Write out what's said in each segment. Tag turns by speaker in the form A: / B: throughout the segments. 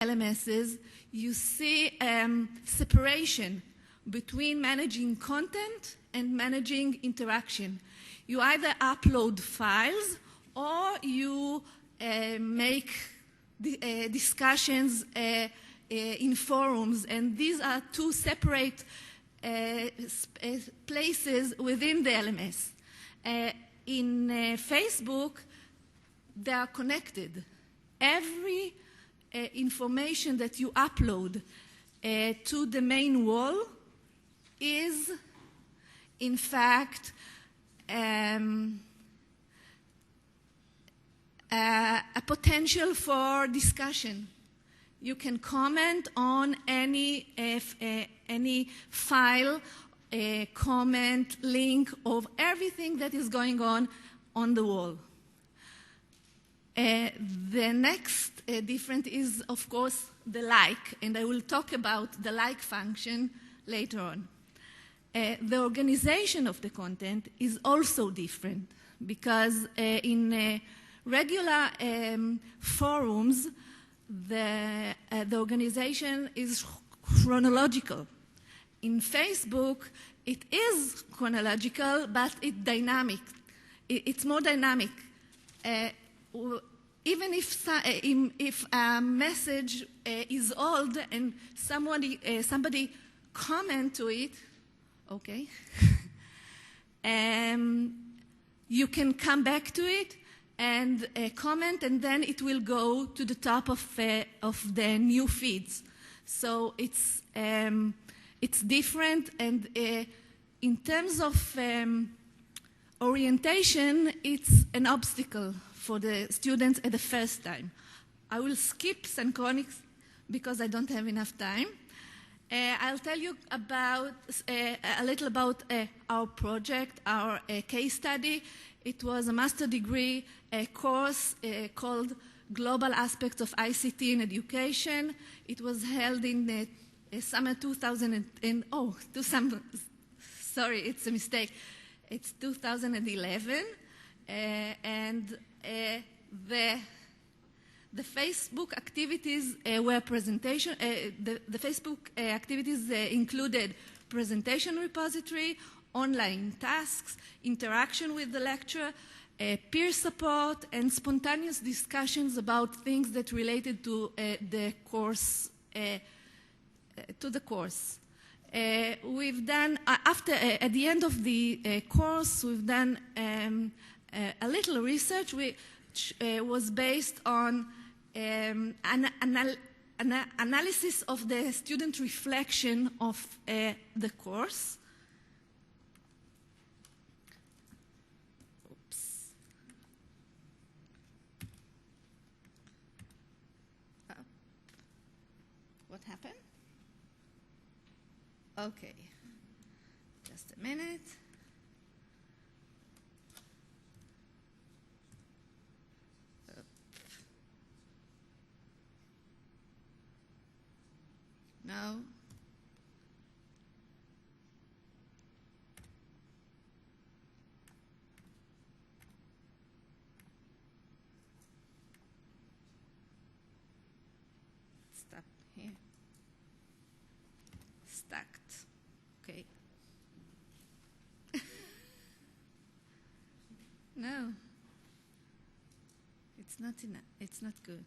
A: LMSs, you see separation between managing content and managing interaction. You either upload files or you make discussions in forums, and these are two separate places within the LMS. In Facebook, they are connected. Every information that you upload to the main wall is, in fact, a potential for discussion. You can comment on any file, comment, link of everything that is going on the wall. The next difference is, of course, the like, and I will talk about the like function later on. The organization of the content is also different because in regular forums, the organization is chronological. In Facebook, it is chronological, but it's dynamic. It's more dynamic. Even if a message is old and somebody comment to it, okay, you can come back to it and comment, and then it will go to the top of the new feeds. So it's different, and in terms of orientation, it's an obstacle for the students at the first time. I will skip synchronics because I don't have enough time. I'll tell you about a little about our project, our case study. It was a master degree course called Global Aspects of ICT in Education. It was held in the summer 2000 sorry, it's a mistake. It's 2011, and the Facebook activities were presentation. The Facebook activities included presentation repository, online tasks, interaction with the lecturer, peer support, and spontaneous discussions about things that related to the course. We've done at the end of the course, we've done a little research which was based on an analysis of the student reflection of the course. Oops. What happened? Okay, just a minute. No. Stop here. Stacked. Okay. No. It's not enough. It's not good.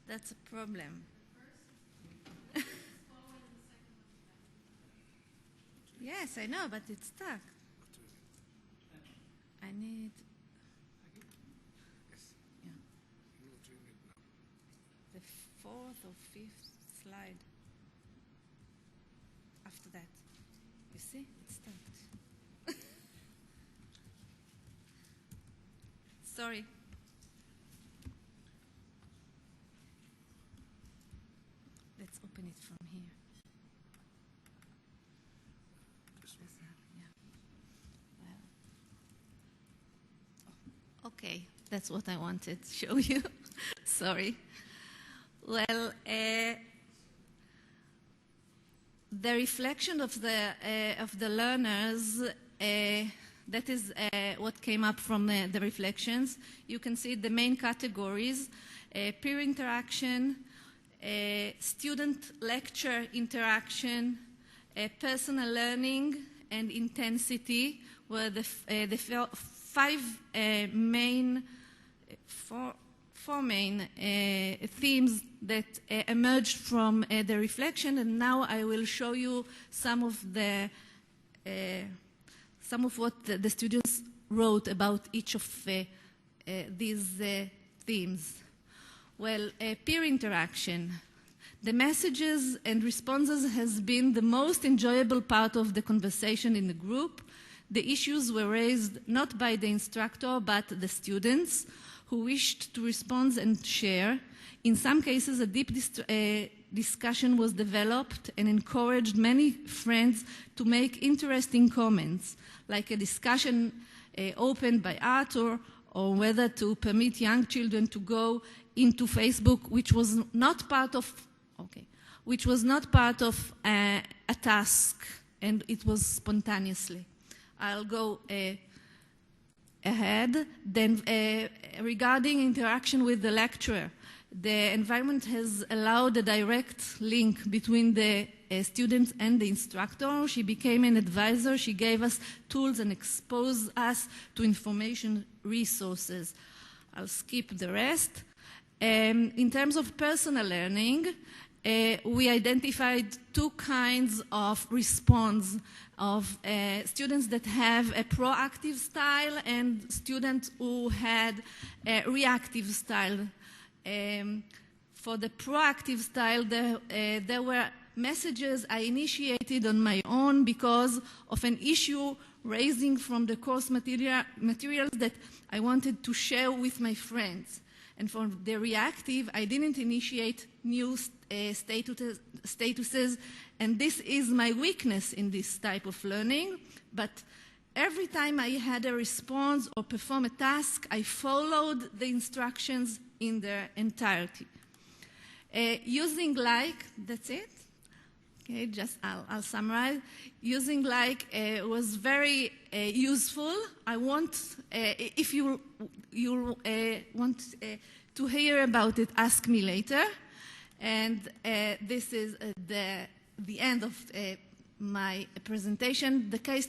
A: That's a problem. Yes, I know, but it's stuck. I need... Yeah. The fourth or fifth slide. After that. You see? It's stuck. Sorry. Let's open it from here. Okay, that's what I wanted to show you. Sorry. Well, the reflection of the learners, That is what came up from the reflections. You can see the main categories: peer interaction, student-lecture interaction, personal learning, and intensity were the four main themes that emerged from the reflection, and now I will show you some of what the students wrote about each of these themes. Well, peer interaction. The messages and responses has been the most enjoyable part of the conversation in the group. The issues were raised not by the instructor, but the students who wished to respond and share. In some cases, a deep discussion was developed and encouraged many friends to make interesting comments, like a discussion opened by Arthur, or whether to permit young children to go into Facebook, which was not part of a task, and it was spontaneously. I'll go ahead. Then, regarding interaction with the lecturer, the environment has allowed a direct link between the students and the instructor. She became an advisor. She gave us tools and exposed us to information resources. I'll skip the rest. In terms of personal learning, we identified two kinds of response of students that have a proactive style and students who had a reactive style. For the proactive style, there were messages I initiated on my own because of an issue raising from the course materials that I wanted to share with my friends. And for the reactive, I didn't initiate new statuses, and this is my weakness in this type of learning. But every time I had a response or perform a task, I followed the instructions in their entirety. Using like, that's it. Okay, I'll summarize. Using like was very useful. I want, if you want to hear about it, ask me later. And this is the end of my presentation. The case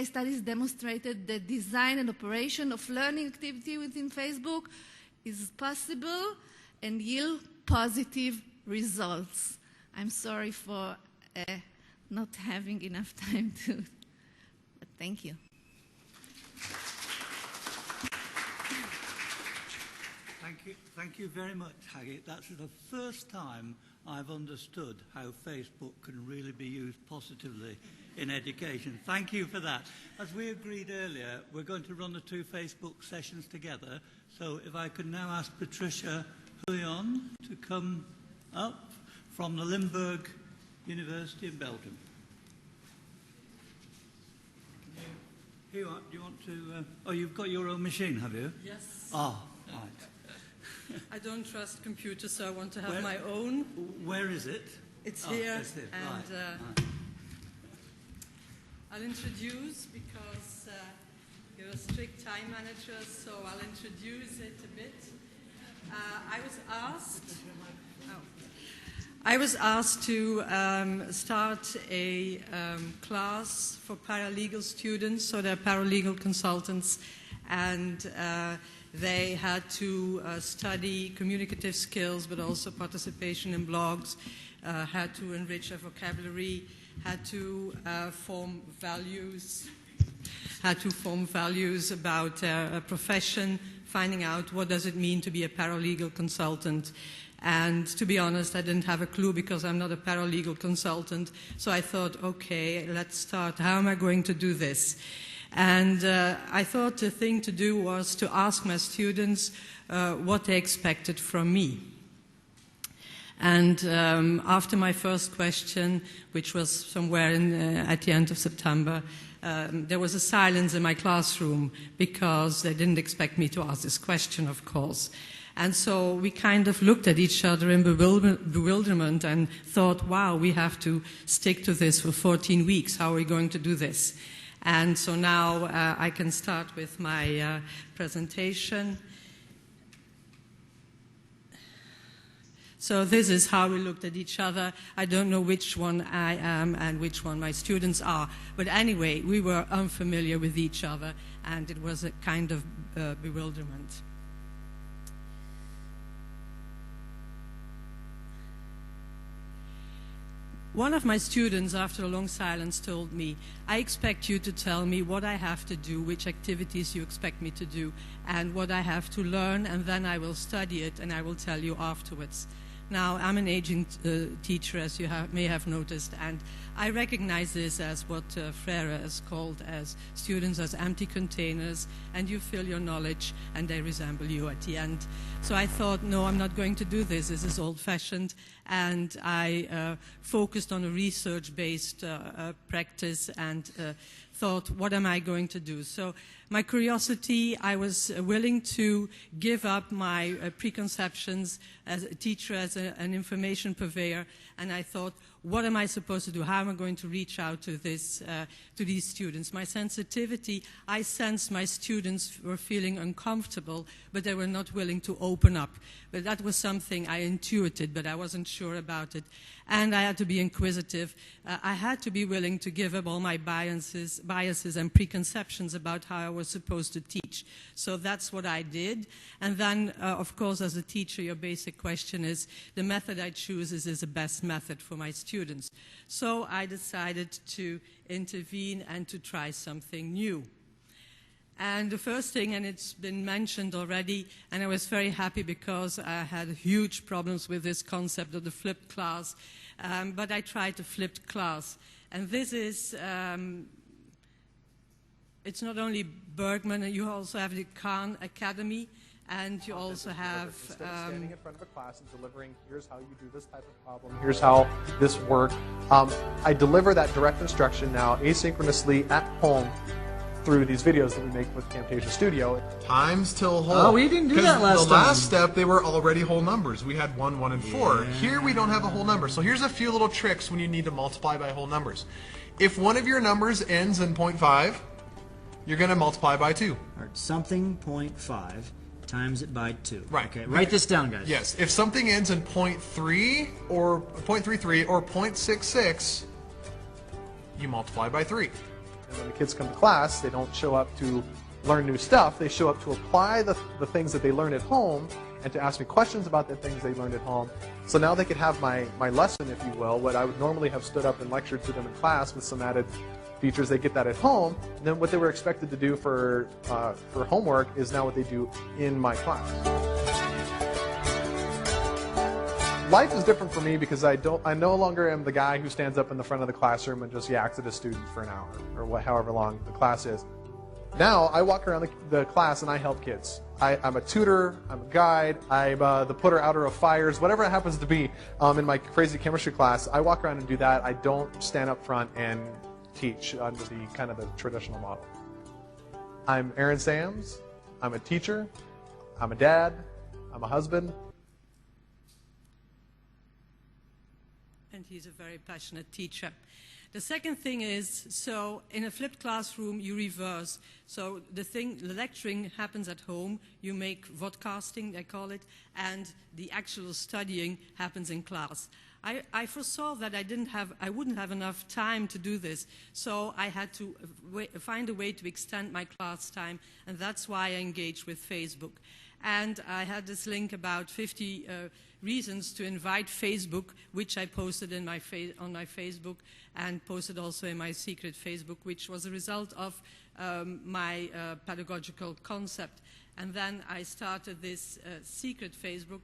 A: studies demonstrated the design and operation of learning activity within Facebook is possible and yield positive results. I'm sorry for not having enough time to, but thank you.
B: Thank you very much, Hagit. That's the first time I've understood how Facebook can really be used positively in education. Thank you for that. As we agreed earlier, we're going to run the two Facebook sessions together. So if I could now ask Patricia Huion to come up from the Limburg University in Belgium. Do you want to... oh, you've got your own machine, have you?
C: Yes.
B: Ah, right.
C: I don't trust computers, so I want to have my own.
B: Where is it?
C: It's here.
B: It's here.
C: And
B: right.
C: I'll introduce, because you're a strict time manager, so I'll introduce it a bit. I was asked to start a class for paralegal students, so they're paralegal consultants, and they had to study communicative skills, but also participation in blogs, had to enrich their vocabulary, had to form values about their profession, finding out what does it mean to be a paralegal consultant. And to be honest, I didn't have a clue because I'm not a paralegal consultant. So I thought, okay, let's start. How am I going to do this? And I thought the thing to do was to ask my students what they expected from me. And after my first question, which was somewhere at the end of September, there was a silence in my classroom because they didn't expect me to ask this question, of course. And so we kind of looked at each other in bewilderment and thought, wow, we have to stick to this for 14 weeks. How are we going to do this? And so now I can start with my presentation. So this is how we looked at each other. I don't know which one I am and which one my students are. But anyway, we were unfamiliar with each other, and it was a kind of bewilderment. One of my students, after a long silence, told me, I expect you to tell me what I have to do, which activities you expect me to do, and what I have to learn, and then I will study it, and I will tell you afterwards. Now, I'm an aging teacher, as you may have noticed, and I recognize this as what Freire has called as students as empty containers, and you fill your knowledge, and they resemble you at the end. So I thought, no, I'm not going to do this. This is old-fashioned, and I focused on a research-based practice and thought, what am I going to do? So my curiosity, I was willing to give up my preconceptions as a teacher, as an information purveyor, and I thought, what am I supposed to do? How am I going to reach out to these students? My sensitivity, I sensed my students were feeling uncomfortable, but they were not willing to open up. But that was something I intuited, but I wasn't sure about it. And I had to be inquisitive. I had to be willing to give up all my biases and preconceptions about how I was supposed to teach. So that's what I did. And then, of course, as a teacher, your basic question is, the method I choose is the best method for my students. So I decided to intervene and to try something new. And the first thing, and it's been mentioned already, and I was very happy because I had huge problems with this concept of the flipped class, but I tried a flipped class. And this is, it's not only Bergman, you also have the Khan Academy, and you also have...
D: Instead of standing in front of a class and delivering, here's how you do this type of problem, here's how this works, I deliver that direct instruction now asynchronously at home through these videos that we make with Camtasia Studio.
E: Times till whole.
F: Oh, we didn't do that last time.
E: The last step, they were already whole numbers. We had 1, 1, and 4. Here we don't have a whole number. So here's a few little tricks when you need to multiply by whole numbers. If one of your numbers ends in 0.5, you're going to multiply by 2.
F: All right, something 0.5 times it by 2.
E: Right.
F: Okay, write this down, guys.
E: Yes. If something ends in 0.3 or 0.33 or 0.66, you multiply by 3.
D: And when the kids come to class, they don't show up to learn new stuff. They show up to apply the things that they learn at home and to ask me questions about the things they learned at home. So now they could have my lesson, if you will, what I would normally have stood up and lectured to them in class with some added features. They get that at home. And then what they were expected to do for homework is now what they do in my class. Life is different for me because I no longer am the guy who stands up in the front of the classroom and just yaks at a student for an hour or however long the class is. Now I walk around the class and I help kids. I'm a tutor, I'm a guide, I'm the putter-outer of fires, whatever it happens to be in my crazy chemistry class. I walk around and do that. I don't stand up front and teach under the kind of the traditional model. I'm Aaron Sams. I'm a teacher. I'm a dad. I'm a husband.
C: And he's a very passionate teacher. The second thing is, so in a flipped classroom, you reverse. So the lecturing happens at home. You make vodcasting, they call it, and the actual studying happens in class. I foresaw that I wouldn't have enough time to do this, so I had to find a way to extend my class time, and that's why I engaged with Facebook. And I had this link about 50 reasons to invite Facebook, which I posted on my Facebook and posted also in my secret Facebook, which was a result of my pedagogical concept. And then I started this secret Facebook.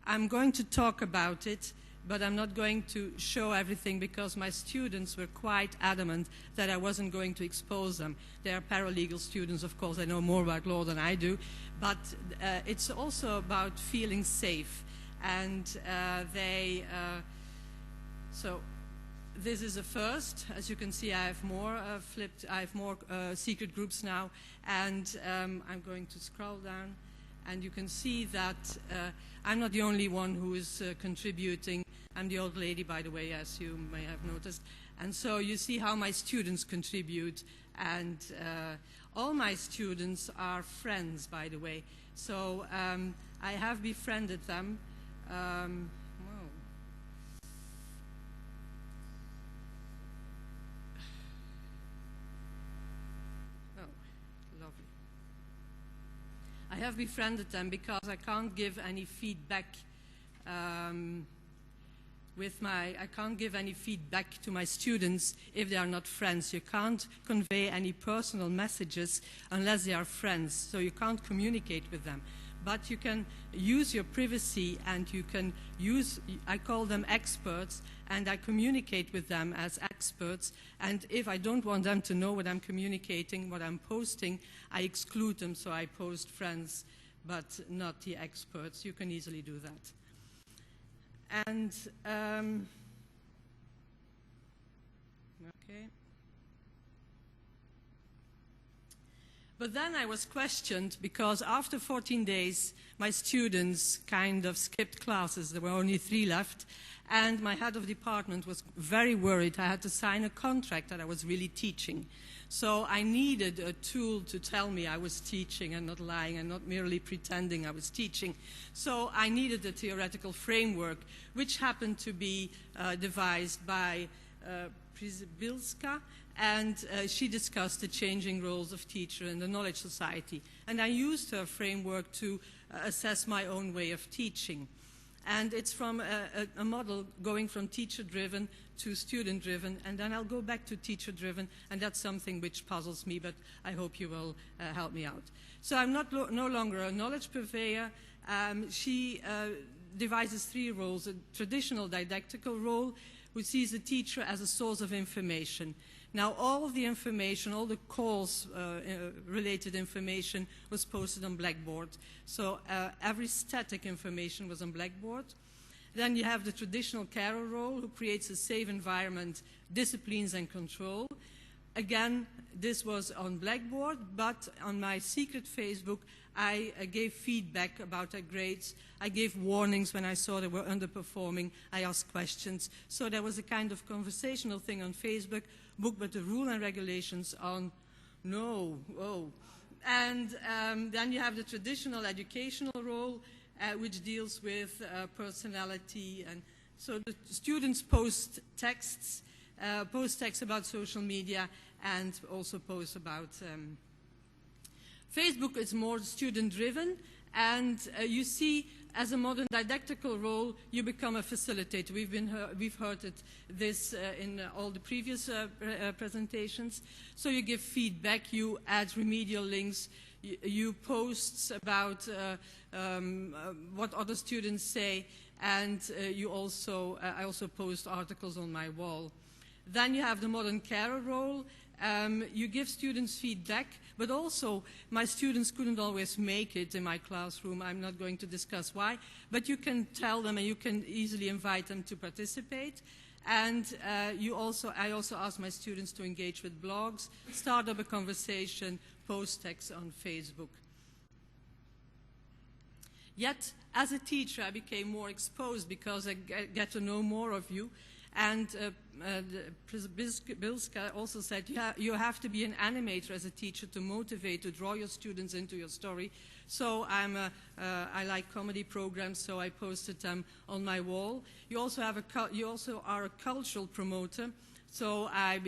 C: I'm going to talk about it, but I'm not going to show everything because my students were quite adamant that I wasn't going to expose them. They are paralegal students, of course, they know more about law than I do, but it's also about feeling safe. And so this is a first. As you can see, I have more secret groups now, and I'm going to scroll down, and you can see that I'm not the only one who is contributing. I'm the old lady, by the way, as you may have noticed, And so you see how my students contribute, and all my students are friends, by the way. So I have befriended them. I have befriended them because I can't give any feedback I can't give any feedback to my students if they are not friends. You can't convey any personal messages unless they are friends, so you can't communicate with them. But you can use your privacy, and you can use, I call them experts, and I communicate with them as experts. And if I don't want them to know what I'm communicating, what I'm posting, I exclude them, so I post friends, but not the experts. You can easily do that. And, okay. But then I was questioned because after 14 days, my students kind of skipped classes. There were only 3 left. And my head of department was very worried. I had to sign a contract that I was really teaching. So I needed a tool to tell me I was teaching and not lying and not merely pretending I was teaching. So I needed a theoretical framework, which happened to be devised by Pieterse, and she discussed the changing roles of teacher in the knowledge society. And I used her framework to assess my own way of teaching. And it's from a model going from teacher-driven to student-driven, and then I'll go back to teacher-driven, and that's something which puzzles me, but I hope you will help me out. So I'm no longer a knowledge purveyor. She devises 3 roles: a traditional didactical role, which sees the teacher as a source of information. Now, all of the information, all the course-related information was posted on Blackboard. So every static information was on Blackboard. Then you have the traditional carer role, who creates a safe environment, disciplines and control. Again, this was on Blackboard, but on my secret Facebook, I gave feedback about their grades. I gave warnings when I saw they were underperforming. I asked questions. So there was a kind of conversational thing on Facebook, but the rule and regulations on no. Oh. And then you have the traditional educational role, which deals with personality. And so the students post texts about social media, and also post about Facebook is more student-driven, and you see, as a modern didactical role, you become a facilitator. We've heard this in all the previous presentations. So you give feedback, you add remedial links, you post about what other students say, and I also post articles on my wall. Then you have the modern carer role. You give students feedback, but also my students couldn't always make it in my classroom. I'm not going to discuss why, but you can tell them and you can easily invite them to participate. And I also ask my students to engage with blogs, start up a conversation, post text on Facebook. Yet, as a teacher, I became more exposed because I get to know more of you. And Bilska also said you have to be an animator as a teacher to motivate, to draw your students into your story. So I like comedy programs, so I posted them on my wall. You also are a cultural promoter, so I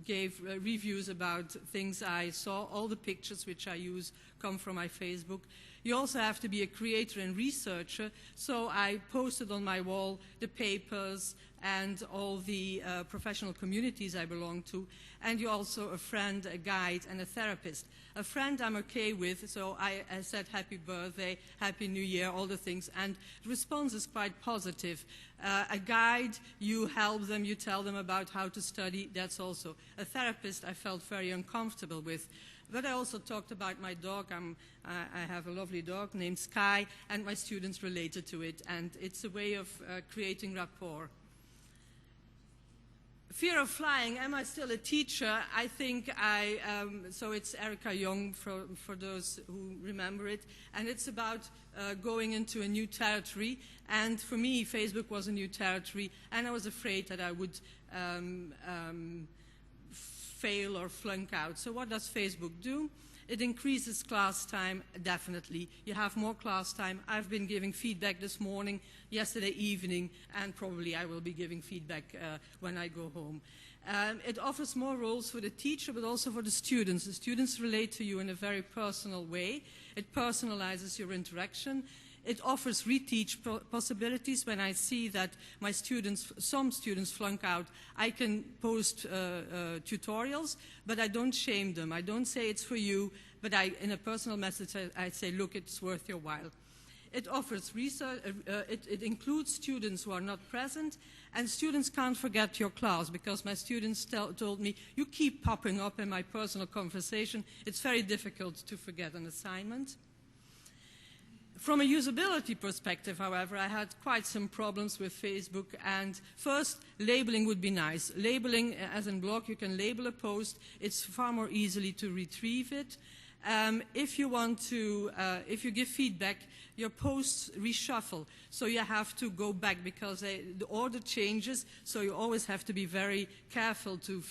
C: gave reviews about things I saw. All the pictures which I use come from my Facebook. You also have to be a creator and researcher, so I posted on my wall the papers and all the professional communities I belong to. And you're also a friend, a guide, and a therapist. A friend I'm okay with, so I said happy birthday, happy new year, all the things, and the response is quite positive. A guide, you help them, you tell them about how to study, that's also. A therapist I felt very uncomfortable with. But I also talked about my dog. I have a lovely dog named Sky, and my students related to it. And it's a way of creating rapport. Fear of flying, am I still a teacher? I think so it's Erica Young for those who remember it, and it's about going into a new territory, and for me Facebook was a new territory, and I was afraid that I would fail or flunk out. So what does Facebook do? It increases class time, definitely. You have more class time. I've been giving feedback this morning, yesterday evening, and probably I will be giving feedback when I go home. It offers more roles for the teacher, but also for the students. The students relate to you in a very personal way. It personalizes your interaction. It offers reteach possibilities. When I see that my students, some students flunk out, I can post tutorials, but I don't shame them. I don't say it's for you, but in a personal message, I say, look, it's worth your while. It offers research. It includes students who are not present, and students can't forget your class, because my students told me, you keep popping up in my personal conversation. It's very difficult to forget an assignment. From a usability perspective, however, I had quite some problems with Facebook. And first, labeling would be nice. Labeling, as in blog, you can label a post. It's far more easily to retrieve it. If you give feedback, your posts reshuffle. So you have to go back because the order changes. So you always have to be very careful to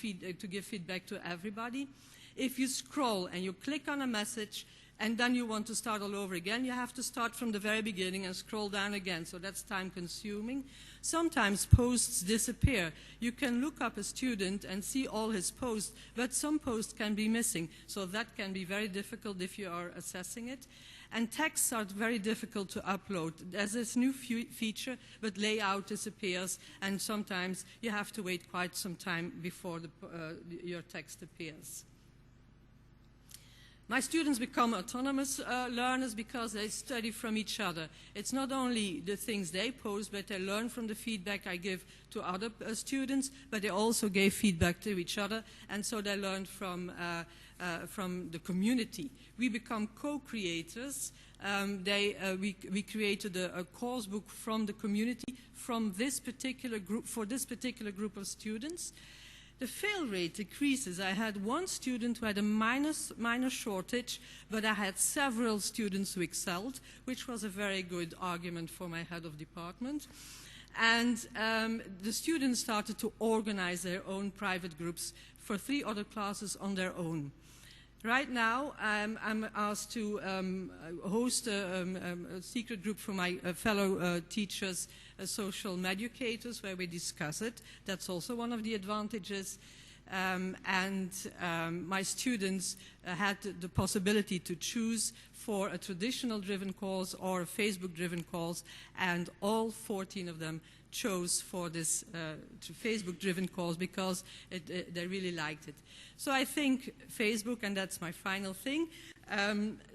C: give feedback to everybody. If you scroll and you click on a message, and then you want to start all over again, you have to start from the very beginning and scroll down again, so that's time-consuming. Sometimes posts disappear. You can look up a student and see all his posts, but some posts can be missing, so that can be very difficult if you are assessing it. And texts are very difficult to upload. There's this new feature, but layout disappears, and sometimes you have to wait quite some time before your text appears. My students become autonomous learners because they study from each other. It's not only the things they post, but they learn from the feedback I give to other students, but they also gave feedback to each other, and so they learn from the community. We become co-creators. We created a course book from the community, from this particular group, for this particular group of students. The fail rate decreases. I had one student who had a minor shortage, but I had several students who excelled, which was a very good argument for my head of department. And the students started to organize their own private groups for 3 other classes on their own. Right now, I'm asked to host a secret group for my fellow teachers, social educators, where we discuss it. That's also one of the advantages. My students had the possibility to choose for a traditional-driven course or a Facebook-driven course, and all 14 of them chose for this Facebook-driven course because they really liked it. So I think Facebook, and that's my final thing,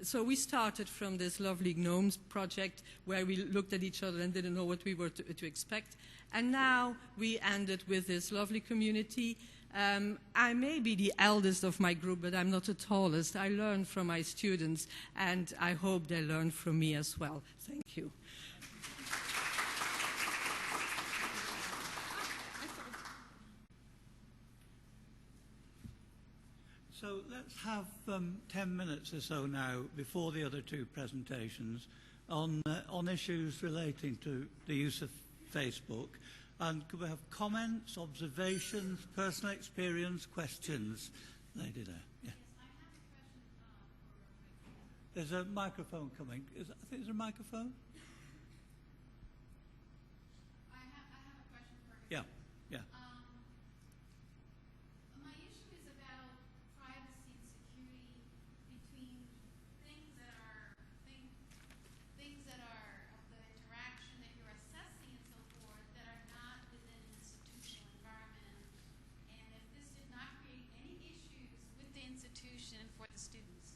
C: so we started from this lovely Gnomes project where we looked at each other and didn't know what we were to expect. And now we ended with this lovely community. I may be the eldest of my group, but I'm not the tallest. I learn from my students, and I hope they learn from me as well. Thank you.
B: So let's have 10 minutes or so now before the other 2 presentations on issues relating to the use of Facebook. And could we have comments, observations, personal experience, questions? Lady there. Yeah.
G: Yes, I have a question.
B: There's a microphone coming. I think there's a microphone.
G: I have a question for her.
B: Yeah, yeah.
G: My issue is about privacy and security between things that are of the interaction that you're assessing and so forth that are not within an institutional environment. And if this did not create any issues with the institution and for the students.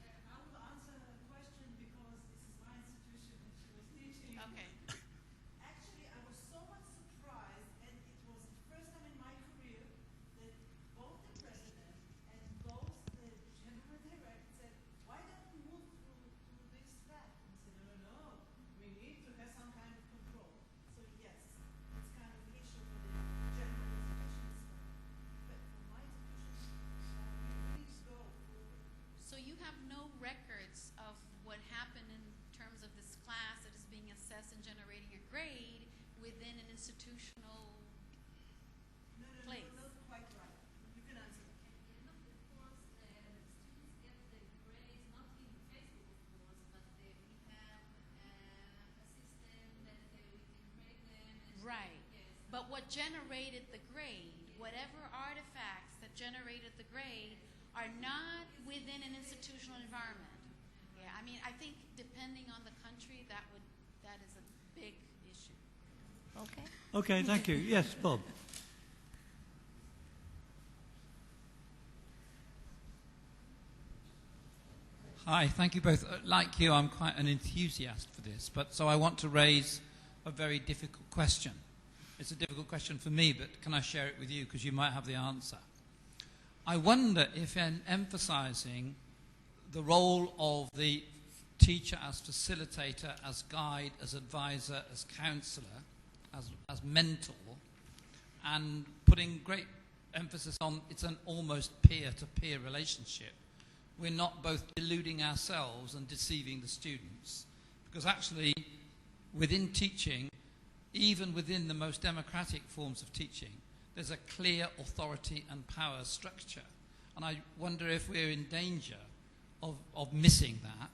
H: I will answer the question because this is my institution and she was teaching.
G: Okay.
H: Actually, I was so much surprised
G: process in generating a grade within an institutional place.
H: No, quite right. You can answer.
G: Right. But what generated the grade, whatever artifacts that generated the grade, are not within an institutional environment. Yeah, I mean, I think depending on the country, that is a big issue.
A: Okay.
B: Okay, thank you. Yes, Bob.
I: Hi, thank you both. Like you, I'm quite an enthusiast for this, but so I want to raise a very difficult question. It's a difficult question for me, but can I share it with you because you might have the answer? I wonder if in emphasizing the role of the teacher as facilitator, as guide, as advisor, as counselor, as mentor, and putting great emphasis on it's an almost peer-to-peer relationship, we're not both deluding ourselves and deceiving the students. Because actually, within teaching, even within the most democratic forms of teaching, there's a clear authority and power structure. And I wonder if we're in danger of missing that.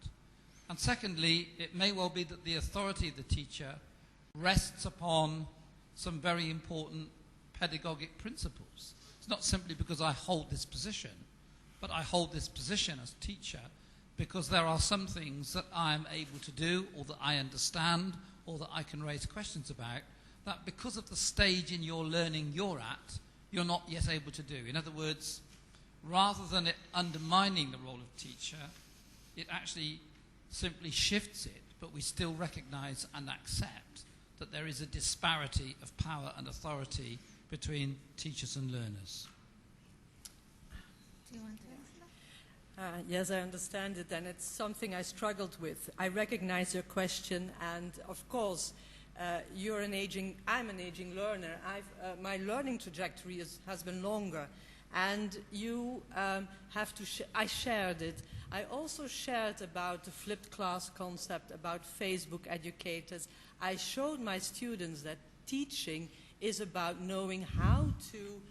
I: And secondly, it may well be that the authority of the teacher rests upon some very important pedagogic principles. It's not simply because I hold this position, but I hold this position as teacher because there are some things that I am able to do or that I understand or that I can raise questions about that because of the stage in your learning you're at, you're not yet able to do. In other words, rather than it undermining the role of teacher, it actually simply shifts it, but we still recognize and accept that there is a disparity of power and authority between teachers and learners.
A: Do you want to answer that?
C: Yes, I understand it, and it's something I struggled with. I recognize your question, and of course, I'm an aging learner. My learning trajectory has been longer, and you have to. I shared it. I also shared about the flipped class concept, about Facebook educators. I showed my students that teaching is about knowing how to,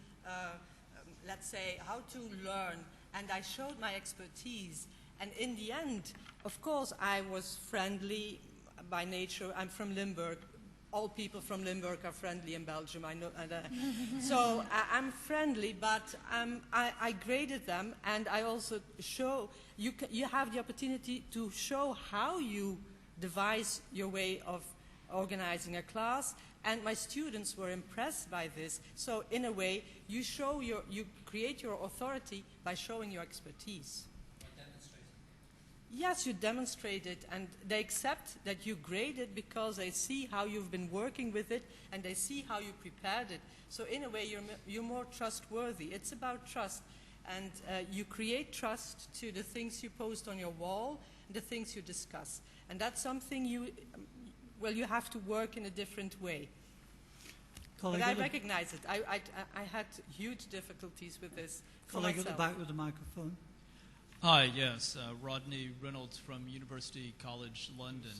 C: let's say, how to learn. And I showed my expertise. And in the end, of course, I was friendly by nature. I'm from Limburg. All people from Limburg are friendly in Belgium. I know. So I'm friendly, but I graded them, and I also show you have the opportunity to show how you devise your way of organizing a class. And my students were impressed by this. So in a way, you create your authority by showing your expertise. Yes, you demonstrate it, and they accept that you grade it because they see how you've been working with it, and they see how you prepared it. So in a way, you're more trustworthy. It's about trust, and you create trust to the things you post on your wall, the things you discuss. And that's something you have to work in a different way. But I recognize it. I had huge difficulties with this for myself.
B: Colleague at the back with the microphone.
J: Hi, yes, Rodney Reynolds from University College London.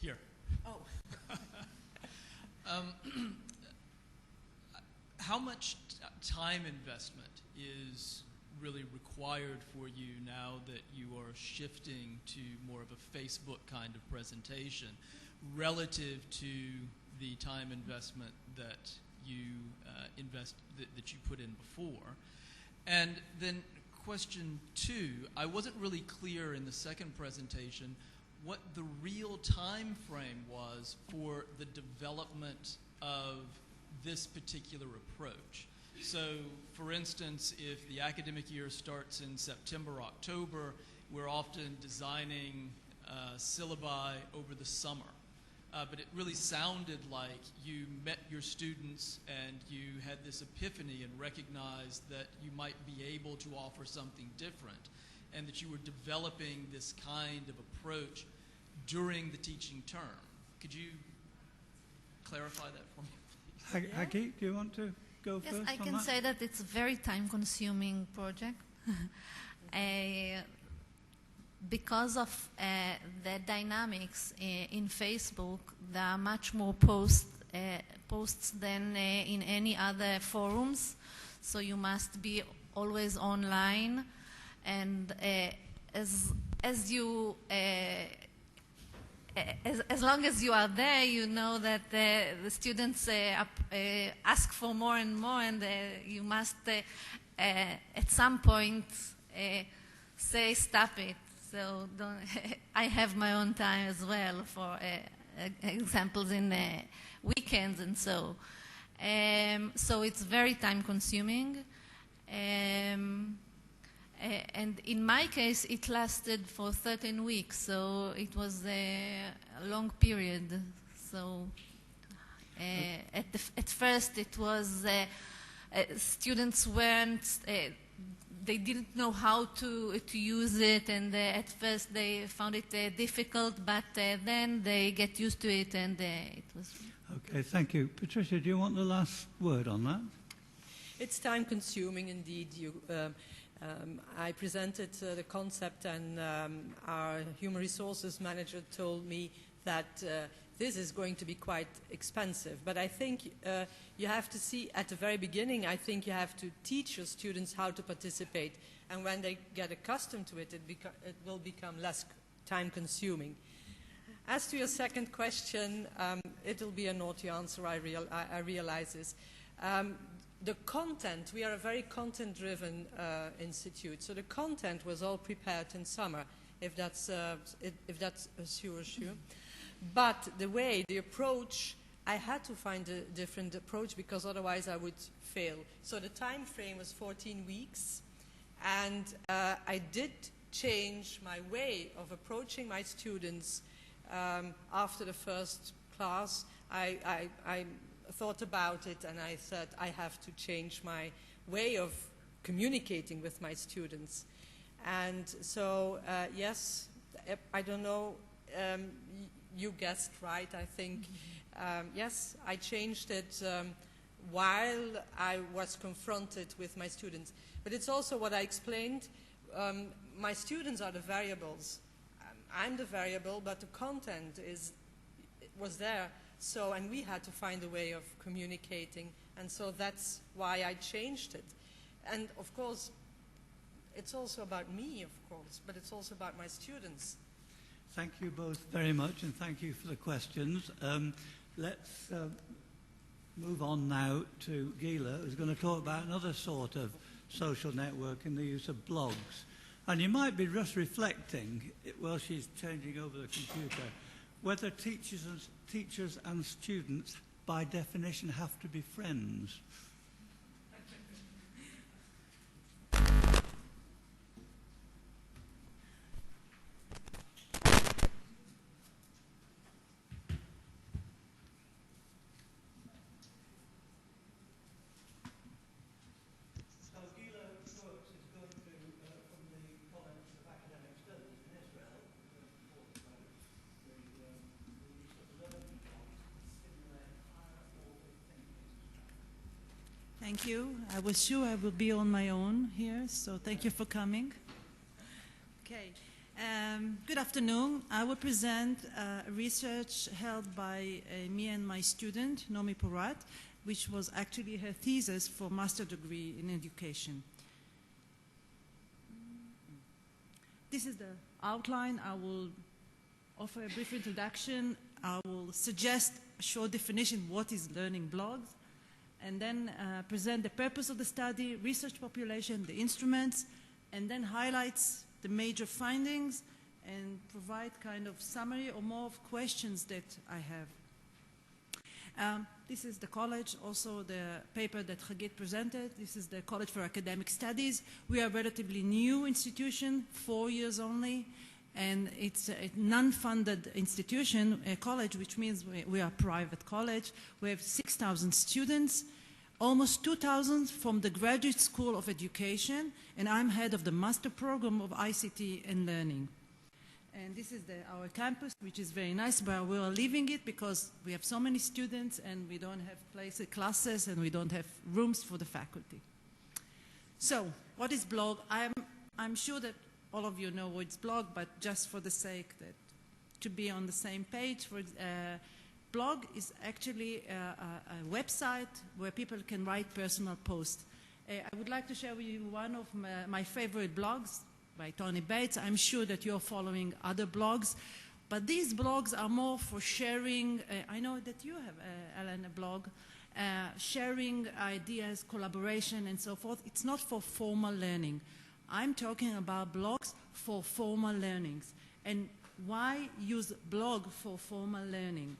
J: Here.
C: Oh.
J: How much time investment is really required for you now that you are shifting to more of a Facebook kind of presentation relative to the time investment that you that you put in before? And then question 2, I wasn't really clear in the second presentation what the real time frame was for the development of this particular approach. So, for instance, if the academic year starts in September, October, we're often designing syllabi over the summer. But it really sounded like you met your students and you had this epiphany and recognized that you might be able to offer something different and that you were developing this kind of approach during the teaching term. Could you clarify that for me, please?
B: Hagit, do you want to go first
A: Yes, I
B: on
A: can
B: that?
A: say that it's a very time-consuming project. because of the dynamics in Facebook, there are much more posts than in any other forums. So you must be always online, and as long as you are there, you know that the students ask for more and more, and you must at some point say stop it. So I have my own time as well for examples in weekends and so. So it's very time consuming. And in my case, it lasted for 13 weeks, so it was a long period. So at first it was students weren't, they didn't know how to use it, and at first they found it difficult, but then they get used to it, and it was...
B: Okay, thank you. Patricia, do you want the last word on that?
C: It's time consuming indeed. I presented the concept, and our human resources manager told me that this is going to be quite expensive. But I think you have to see at the very beginning, I think you have to teach your students how to participate. And when they get accustomed to it, it will become less time consuming. As to your second question, it will be a naughty answer, I realize this. The content, we are a very content-driven institute, so the content was all prepared in summer, if that's a sure issue. But the approach, I had to find a different approach because otherwise I would fail. So the time frame was 14 weeks, and I did change my way of approaching my students after the first class. I thought about it, and I said I have to change my way of communicating with my students. And so, yes, I don't know, you guessed right, I think. Yes, I changed it while I was confronted with my students. But it's also what I explained. My students are the variables. I'm the variable, but the content was there. So, and we had to find a way of communicating, and so that's why I changed it. And of course, it's also about me, of course, but it's also about my students.
B: Thank you both very much, and thank you for the questions. Let's move on now to Gila, who's going to talk about another sort of social network in the use of blogs. And you might be just reflecting, while she's changing over the computer, whether teachers and students, by definition, have to be friends.
H: Thank you. I was sure I would be on my own here, so thank you for coming. Okay. Good afternoon. I will present research held by me and my student, Nome, which was actually her thesis for master's degree in education. This is the outline. I will offer a brief introduction. I will suggest a short definition, what is learning blogs, and then present the purpose of the study, research population, the instruments, and then highlights the major findings and provide kind of summary or more of questions that I have. This is the college, also the paper that Hagit presented. This is the College for Academic Studies. We are a relatively new institution, 4 years only, and it's a non-funded institution, a college, which means we are a private college. We have 6,000 students, almost 2,000 from the Graduate School of Education, and I'm head of the master program of ICT and Learning. And this is our campus, which is very nice, but we are leaving it because we have so many students and we don't have classes and we don't have rooms for the faculty. So, what is blog? I'm sure that all of you know what's blog, but just for the sake that to be on the same page, blog is actually a website where people can write personal posts. I would like to share with you one of my favorite blogs by Tony Bates. I'm sure that you're following other blogs, but these blogs are more for sharing. I know that you have, Ellen, a blog, sharing ideas, collaboration, and so forth. It's not for formal learning. I'm talking about blogs for formal learnings. And why use blog for formal learning?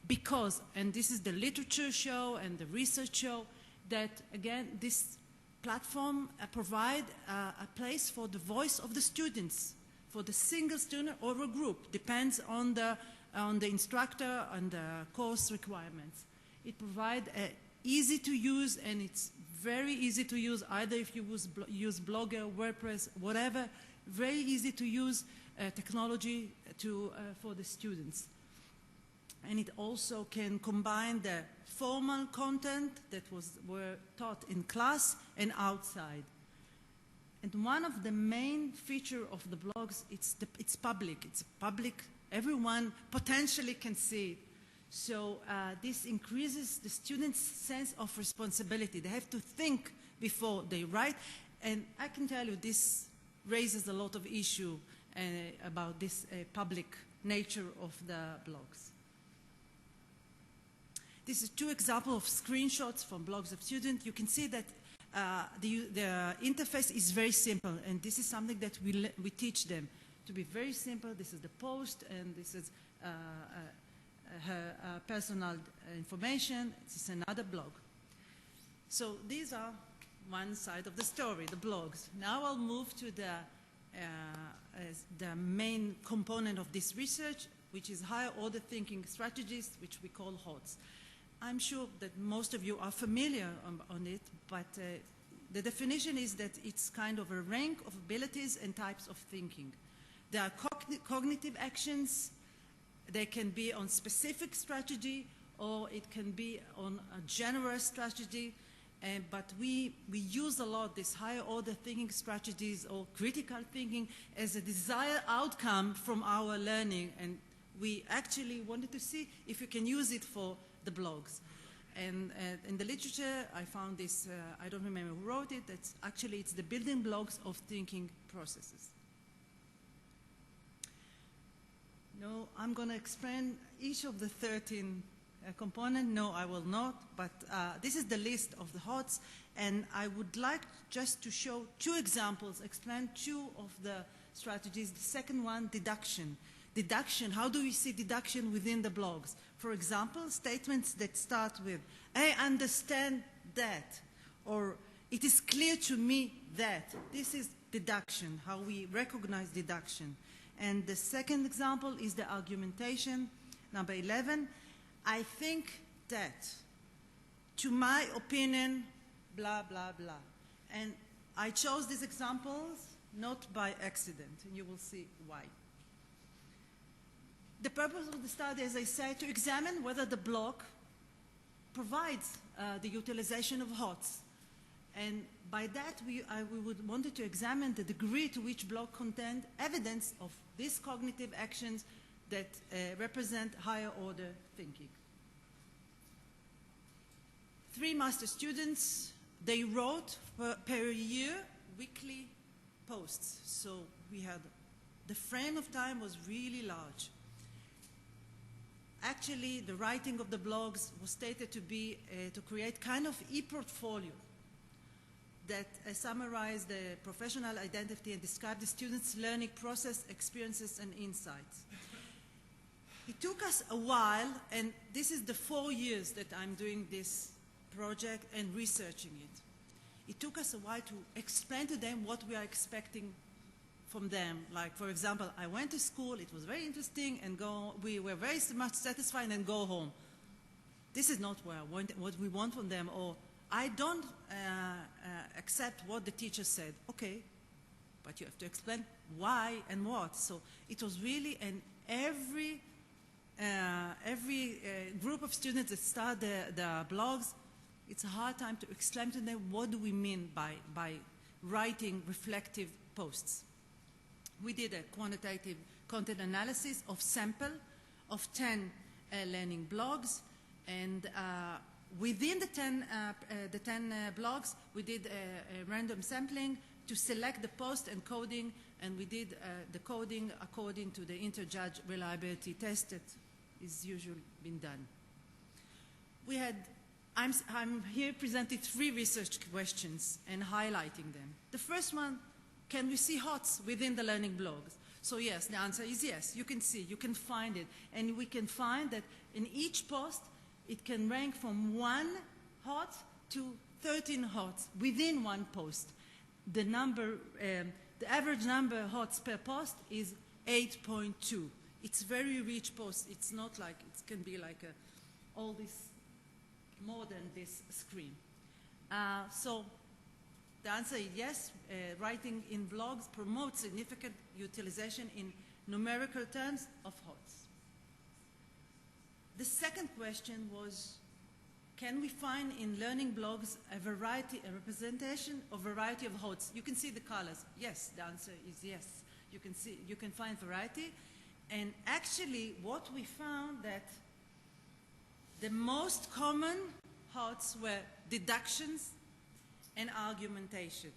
H: Because, and this is the literature show and the research show, that again, this platform provide a place for the voice of the students, for the single student or a group, depends on the instructor and the course requirements. It provides easy to use, and it's very easy to use, either if you use Blogger, WordPress, whatever, very easy to use technology for the students. And it also can combine the formal content that were taught in class and outside. And one of the main features of the blogs, it's public. It's public. Everyone potentially can see it. So this increases the students' sense of responsibility. They have to think before they write. And I can tell you this raises a lot of issue about this public nature of the blogs. This is two examples of screenshots from blogs of students. You can see that the interface is very simple, and this is something that we teach them to be very simple. This is the post, and this is her personal information. This is another blog. So these are one side of the story, the blogs. Now I'll move to the main component of this research, which is higher order thinking strategies, which we call HOTS. I'm sure that most of you are familiar on it, but the definition is that it's kind of a rank of abilities and types of thinking. There are cognitive actions. They can be on specific strategy, or it can be on a general strategy. But we use a lot these higher order thinking strategies or critical thinking as a desired outcome from our learning. And we actually wanted to see if you can use it for the blogs. And in the literature, I found this, I don't remember who wrote it, it's the building blocks of thinking processes. No, I'm going to explain each of the 13 components. No, I will not, but this is the list of the HOTS, and I would like just to show two examples, explain two of the strategies. The second one, deduction. Deduction, how do we see deduction within the blogs? For example, statements that start with, I understand that, or it is clear to me that. This is deduction, how we recognize deduction. And the second example is the argumentation. Number 11, I think that, to my opinion, blah, blah, blah. And I chose these examples not by accident, and you will see why. The purpose of the study, as I said, to examine whether the blog provides the utilization of HOTS. And by that, we would wanted to examine the degree to which blog contained evidence of these cognitive actions that represent higher order thinking. 3 master students, they wrote per year weekly posts. So the frame of time was really large. Actually, the writing of the blogs was stated to be to create kind of e-portfolio that summarize the professional identity and describe the students' learning process, experiences, and insights. It took us a while, and this is the 4 years that I'm doing this project and researching it. It took us a while to explain to them what we are expecting from them. Like, for example, I went to school, it was very interesting, and we were very much satisfied, and go home. This is not what we want from them, or I don't accept what the teacher said. Okay, but you have to explain why and what. So it was really, and every group of students that start the blogs, it's a hard time to explain to them what do we mean by writing reflective posts. we did a quantitative content analysis of sample of 10 learning blogs, and within the 10 blogs, we did a random sampling to select the post and coding, and we did the coding according to the interjudge reliability test that is usually been done. We had, I'm here presenting 3 research questions and highlighting them. The first one, can we see HOTS within the learning blogs? So yes, the answer is yes. You can see, you can find it. And we can find that in each post, it can rank from 1 HOT to 13 HOTs within one post. The number, the average number of HOTs per post is 8.2. It's very rich post. It's not like, it can be like all this, more than this screen. So the answer is yes, writing in blogs promotes significant utilization in numerical terms of HOTs. The second question was, can we find in learning blogs a representation of variety of HOTs? You can see the colors. Yes, the answer is yes. You can find variety. And actually, what we found that the most common HOTs were deductions and argumentation,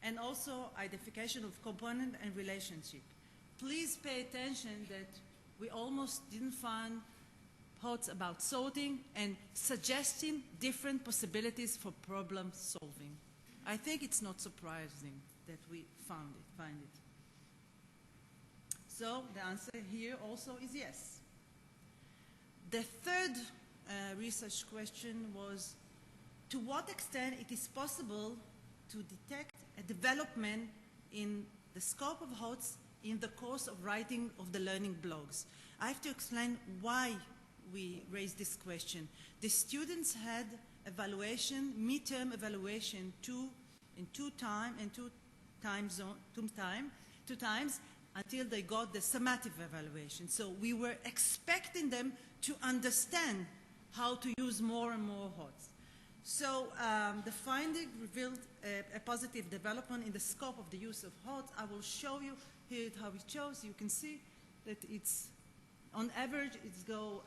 H: and also identification of component and relationship. Please pay attention that we almost didn't find HOTs about sorting and suggesting different possibilities for problem solving. I think it's not surprising that we find it. So the answer here also is yes. The third research question was, to what extent it is possible to detect a development in the scope of HOTs in the course of writing of the learning blogs. I have to explain why we raised this question. The students had evaluation, midterm evaluation, two times until they got the summative evaluation. So we were expecting them to understand how to use more and more HOTs. So the finding revealed a positive development in the scope of the use of HOTs. I will show you here how it shows. You can see that it's, on average, it's go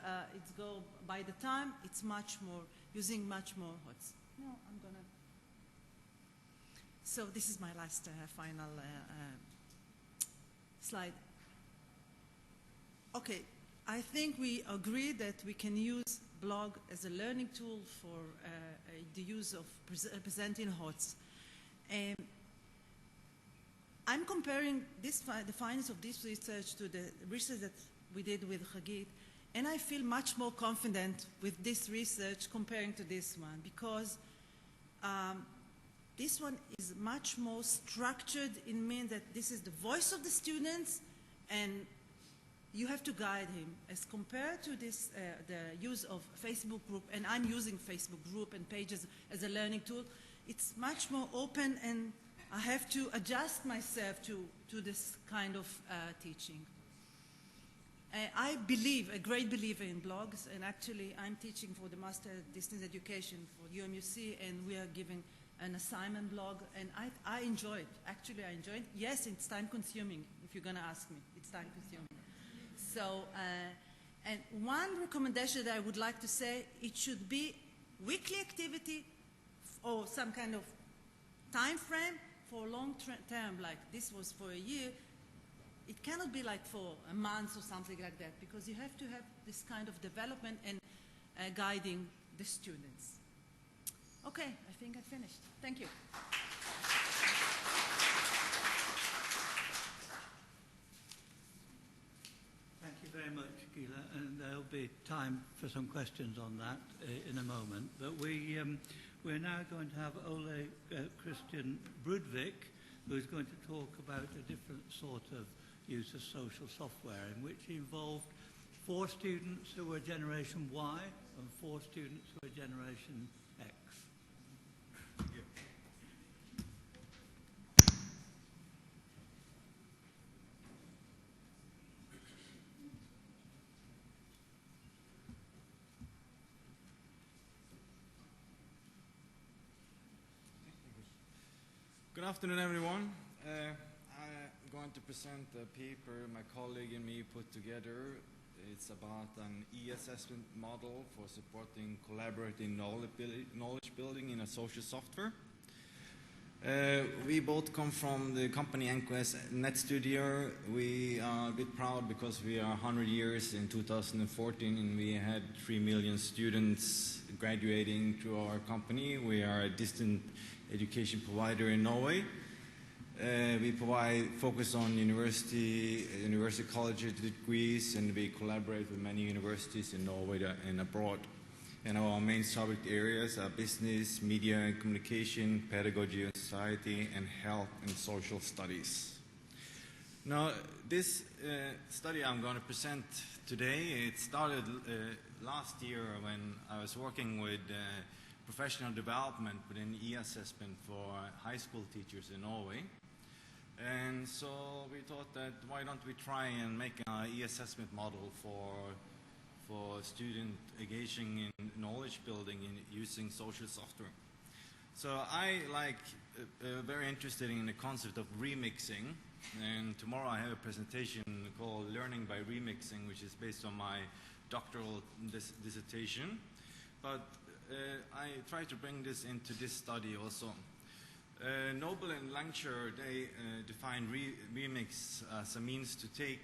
H: by the time, it's much more, using much more HOTs. No, I'm gonna. So this is my last final slide. Okay, I think we agree that we can use blog as a learning tool for the use of presenting HOTs. I'm comparing the findings of this research to the research that we did with Hagit, and I feel much more confident with this research comparing to this one, because this one is much more structured in meaning that this is the voice of the students and you have to guide him, as compared to this, the use of Facebook group, and I'm using Facebook group and pages as a learning tool. It's much more open, and I have to adjust myself to this kind of teaching. I believe, a great believer in blogs, and actually I'm teaching for the Master Distance Education for UMUC, and we are giving an assignment blog, and I enjoy it. Actually, I enjoy it. Yes, it's time consuming, if you're going to ask me. It's time consuming. So, and one recommendation that I would like to say, it should be weekly activity or some kind of time frame for long term, like this was for a year. It cannot be like for a month or something like that, because you have to have this kind of development and guiding the students. Okay, I think I finished. Thank you.
B: Thank you very much, Gila, and there'll be time for some questions on that in a moment. But we're now going to have Ole Christian Brudvik, who's going to talk about a different sort of use of social software, in which he involved 4 students who were Generation Y and 4 students who were Generation X.
K: Good afternoon, everyone. I'm going to present a paper my colleague and me put together. It's about an e-assessment model for supporting collaborative knowledge building in a social software. We both come from the company NQS NetStudio. We are a bit proud because we are 100 years in 2014 and we had 3 million students graduating through our company. We are a distant education provider in Norway. We focus on university college degrees, and we collaborate with many universities in Norway and abroad. And our main subject areas are business, media and communication, pedagogy and society, and health and social studies. Now, this study I'm going to present today, it started last year when I was working with professional development within e-assessment for high school teachers in Norway. And so we thought that why don't we try and make an e-assessment model for student engaging in knowledge building using social software. So I very interested in the concept of remixing, and tomorrow I have a presentation called Learning by Remixing, which is based on my doctoral dissertation. But I try to bring this into this study also. Noble and Langsher, they define remix as a means to take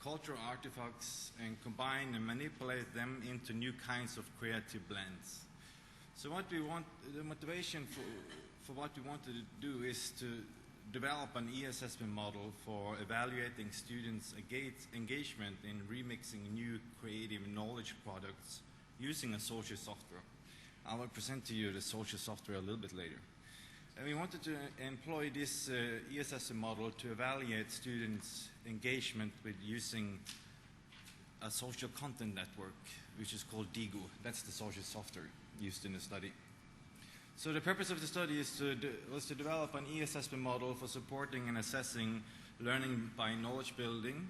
K: cultural artifacts and combine and manipulate them into new kinds of creative blends. So what we want, the motivation for what we wanted to do is to develop an e-assessment model for evaluating students' engagement in remixing new creative knowledge products using a social software. I will present to you the social software a little bit later. And we wanted to employ this e-assessment model to evaluate students' engagement with using a social content network, which is called DIGO. That's the social software used in the study. So the purpose of the study was to develop an e-assessment model for supporting and assessing learning by knowledge building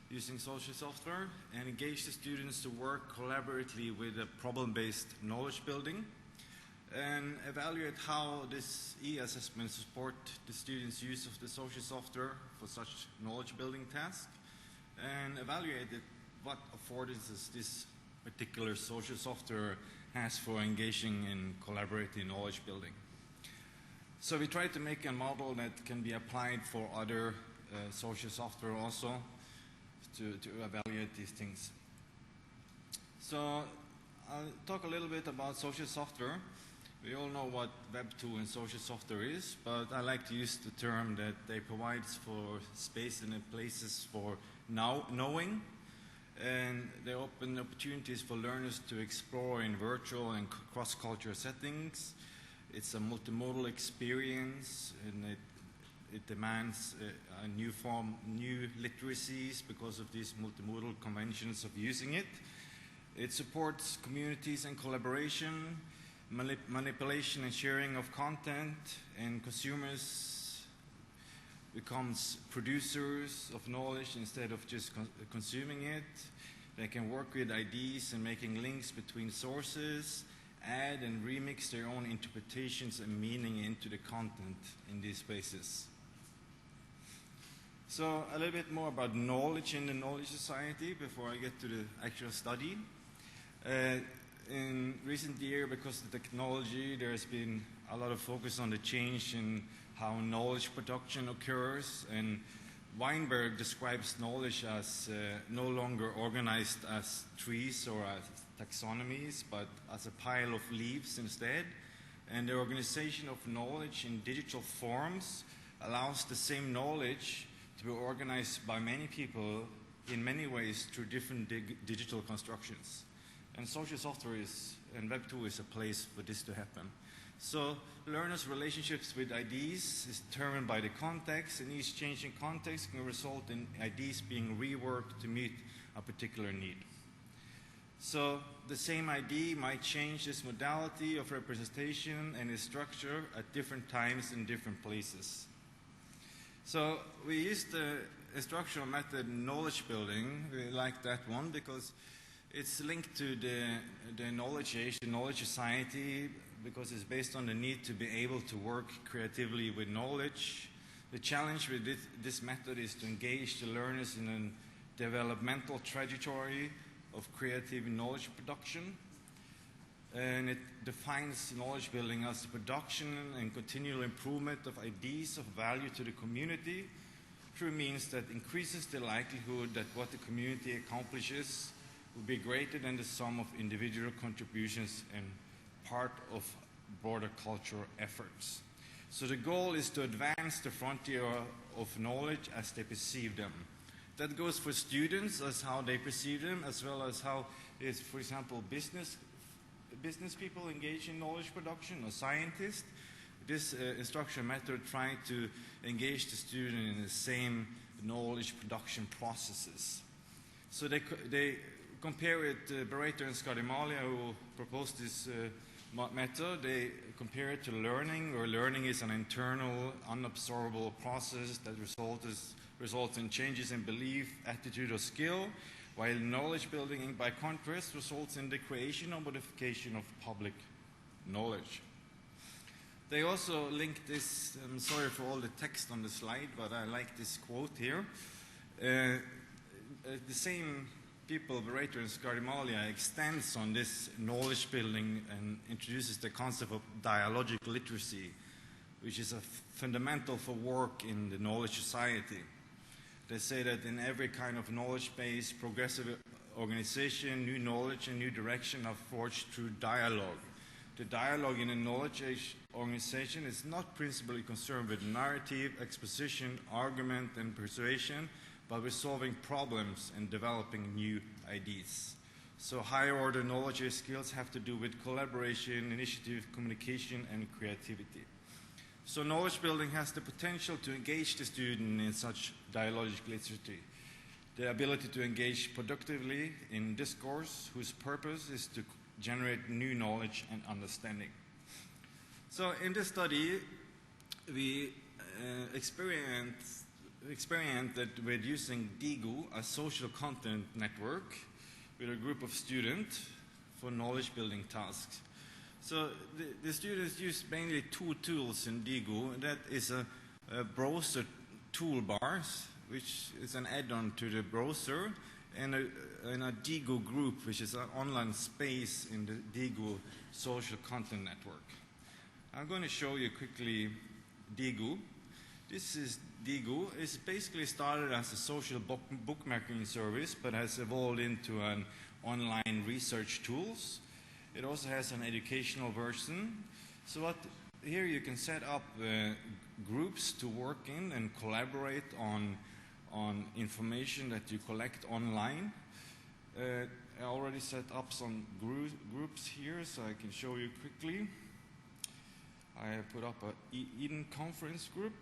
K: using social software and engage the students to work collaboratively with a problem-based knowledge building, and evaluate how this e-assessment support the students' use of the social software for such knowledge building tasks, and evaluate what affordances this particular social software has for engaging in collaborative knowledge building. So we tried to make a model that can be applied for other social software also to evaluate these things. So I'll talk a little bit about social software. We all know what Web 2 and social software is, but I like to use the term that they provide for space and places for knowing, and they open opportunities for learners to explore in virtual and cross-cultural settings. It's a multimodal experience, and it demands a new literacies because of these multimodal conventions of using it. It supports communities and collaboration, manipulation and sharing of content, and consumers becomes producers of knowledge instead of just consuming it. They can work with ideas and making links between sources, add and remix their own interpretations and meaning into the content in these spaces. So a little bit more about knowledge in the knowledge society before I get to the actual study. In recent years, because of the technology, there has been a lot of focus on the change in how knowledge production occurs, and Weinberg describes knowledge as no longer organized as trees or as taxonomies, but as a pile of leaves instead. And the organization of knowledge in digital forms allows the same knowledge to be organized by many people in many ways through different digital constructions. And social software and Web 2 is a place for this to happen. So learners' relationships with ideas is determined by the context, and each change in context can result in ideas being reworked to meet a particular need. So the same idea might change its modality of representation and its structure at different times in different places. So we used the instructional method knowledge building. We like that one because it's linked to the knowledge age, the knowledge society, because it's based on the need to be able to work creatively with knowledge, The challenge with this method is to engage the learners in a developmental trajectory of creative knowledge production. And it defines knowledge building as the production and continual improvement of ideas of value to the community through means that increases the likelihood that what the community accomplishes will be greater than the sum of individual contributions and part of broader cultural efforts. So the goal is to advance the frontier of knowledge as they perceive them. That goes for students as how they perceive them, as well as how is, for example, business people engage in knowledge production, or scientists. This instruction method trying to engage the student in the same knowledge production processes. So they compare it, Berater and Scardamalia, who proposed this method, they compare it to learning, where learning is an internal, unabsorbable process that results in changes in belief, attitude, or skill, while knowledge building, by contrast, results in the creation or modification of public knowledge. They also link this, I'm sorry for all the text on the slide, but I like this quote here. The same people, Berater and Scardamalia, extends on this knowledge building and introduces the concept of dialogic literacy, which is a fundamental for work in the knowledge society. They say that in every kind of knowledge-based progressive organization, new knowledge and new direction are forged through dialogue. The dialogue in a knowledge organization is not principally concerned with narrative, exposition, argument, and persuasion, but with solving problems and developing new ideas. So higher order knowledge skills have to do with collaboration, initiative, communication, and creativity. So knowledge building has the potential to engage the student in such dialogic literacy. The ability to engage productively in discourse whose purpose is to generate new knowledge and understanding. So in this study, we experienced that we're using Digu, a social content network, with a group of students for knowledge building tasks. So the students use mainly two tools in Digu. That is a browser toolbar, which is an add-on to the browser, and a Digu group, which is an online space in the Digu social content network. I'm going to show you quickly Digu. This is Digu. It's basically started as a social bookmarking service, but has evolved into an online research tools. It also has an educational version. So here you can set up groups to work in and collaborate on information that you collect online. I already set up some groups here, so I can show you quickly. I have put up an Eden conference group.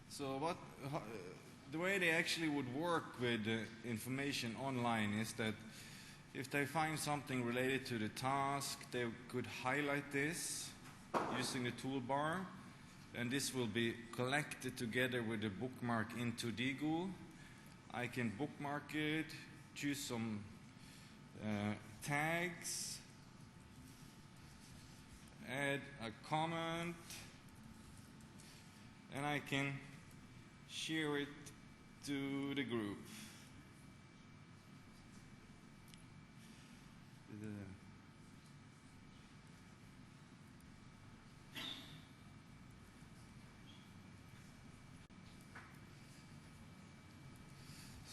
K: So the way they actually would work with information online is that if they find something related to the task, they could highlight this using the toolbar, and this will be collected together with the bookmark into Digu. I can bookmark it, choose some tags, add a comment, and I can share it to the group.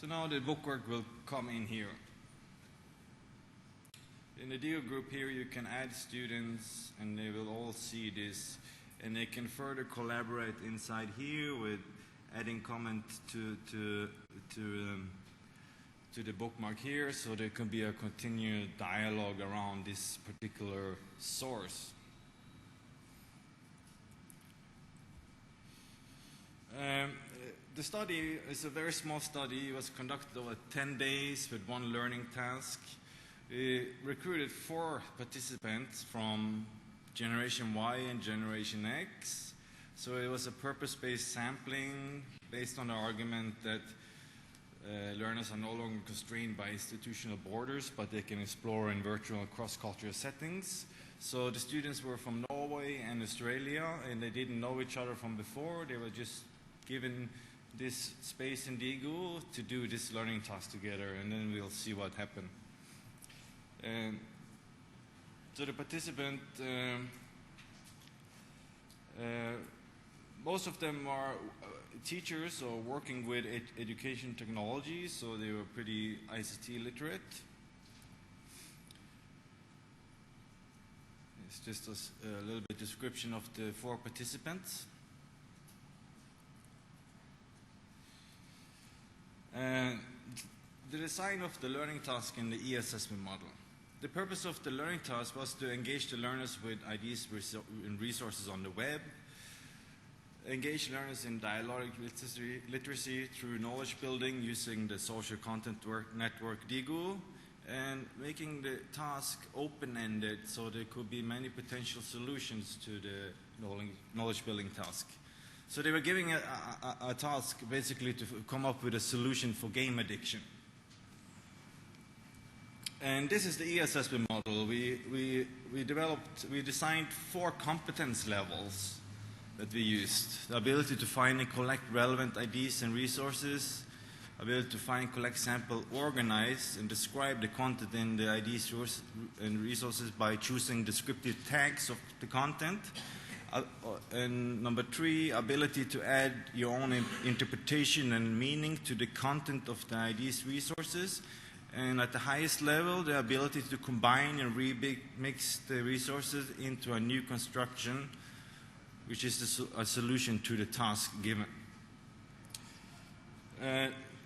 K: So now the bookwork will come in here. In the Digu group here, you can add students, and they will all see this, and they can further collaborate inside here with adding comment to the bookmark here, so there can be a continued dialogue around this particular source. The study is a very small study. It was conducted over 10 days with one learning task. We recruited 4 participants from Generation Y and Generation X. So it was a purpose-based sampling based on the argument that learners are no longer constrained by institutional borders, but they can explore in virtual cross-cultural settings. So the students were from Norway and Australia, and they didn't know each other from before. They were just given this space in Digo to do this learning task together, and then we'll see what happened. So the participant, most of them are teachers or working with education technology, so they were pretty ICT literate. It's just a little bit description of the 4 participants. The design of the learning task in the e-assessment model. The purpose of the learning task was to engage the learners with ideas and resources on the web, engage learners in dialogic literacy through knowledge building using the social content network Digo, and making the task open-ended so there could be many potential solutions to the knowledge building task. So they were giving a task basically to come up with a solution for game addiction. And this is the e-assessment model. We designed 4 competence levels that we used. The ability to find and collect relevant ideas and resources, ability to find, collect, sample, organize, and describe the content in the ideas and resources by choosing descriptive tags of the content. And number 3, ability to add your own interpretation and meaning to the content of the ideas resources. And at the highest level, the ability to combine and remix the resources into a new construction, which is a solution to the task given.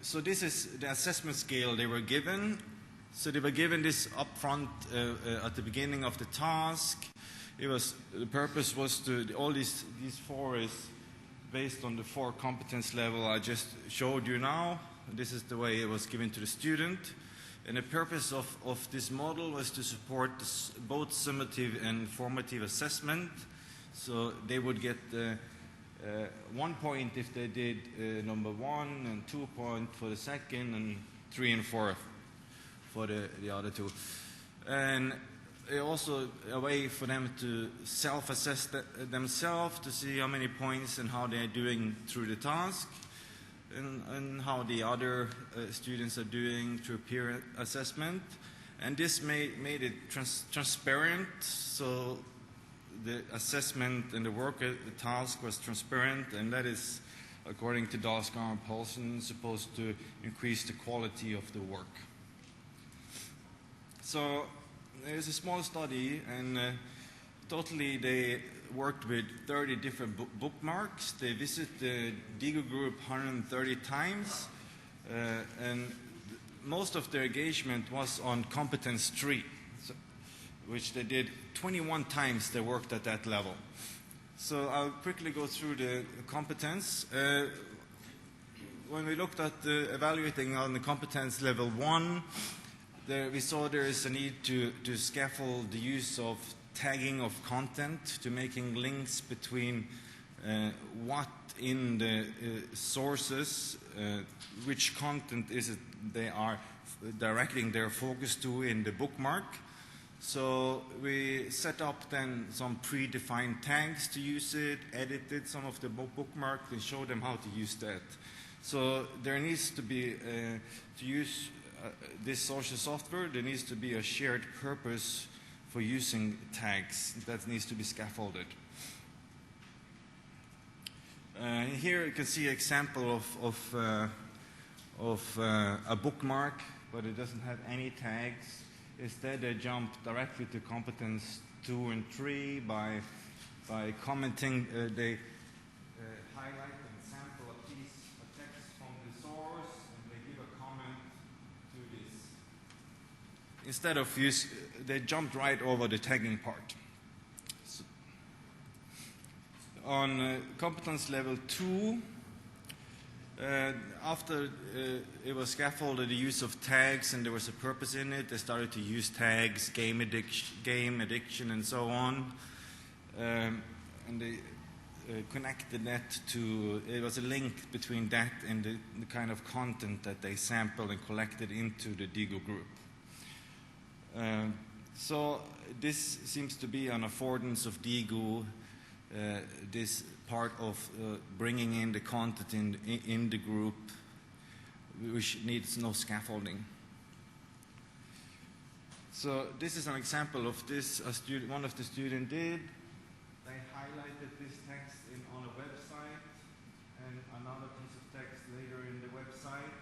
K: So this is the assessment scale they were given. So they were given this upfront at the beginning of the task. The purpose was to, all these 4 is based on the 4 competence level I just showed you now. This is the way it was given to the student. And the purpose of this model was to support both summative and formative assessment. So they would get 1 point if they did number 1, and 2 points for the second, and 3 and 4 for the other 2. And also a way for them to self-assess themselves to see how many points and how they're doing through the task, and how the other students are doing through peer assessment. And this made it transparent, so the assessment and the work, the task was transparent, and that is, according to Dalsgaard and Paulson, supposed to increase the quality of the work. So there's a small study, and totally they worked with 30 different bookmarks. They visited the Digo group 130 times, and most of their engagement was on competence 3, which they did 21 times. They worked at that level. So I'll quickly go through the competence. When we looked at evaluating on the competence level 1, we saw there is a need to scaffold the use of tagging of content, to making links between what in the sources, which content is it they are directing their focus to in the bookmark. So we set up then some predefined tags to use it, edited some of the bookmark, and showed them how to use that. So there needs to be, to use this social software, there needs to be a shared purpose for using tags that needs to be scaffolded. Here you can see an example of a bookmark, but it doesn't have any tags. Instead, they jump directly to competence 2 and 3 by commenting. They highlight and sample a piece of text from the source, and they give a comment to this. Instead of they jumped right over the tagging part. So, on competence level 2, after it was scaffolded, the use of tags, and there was a purpose in it, they started to use tags, game addiction, and so on. And connected that to, it was a link between that and the kind of content that they sampled and collected into the Digo group. So this seems to be an affordance of Digo, this part of bringing in the content in the group, which needs no scaffolding. So this is an example of this. One of the students did. They highlighted this text on a website and another piece of text later in the website,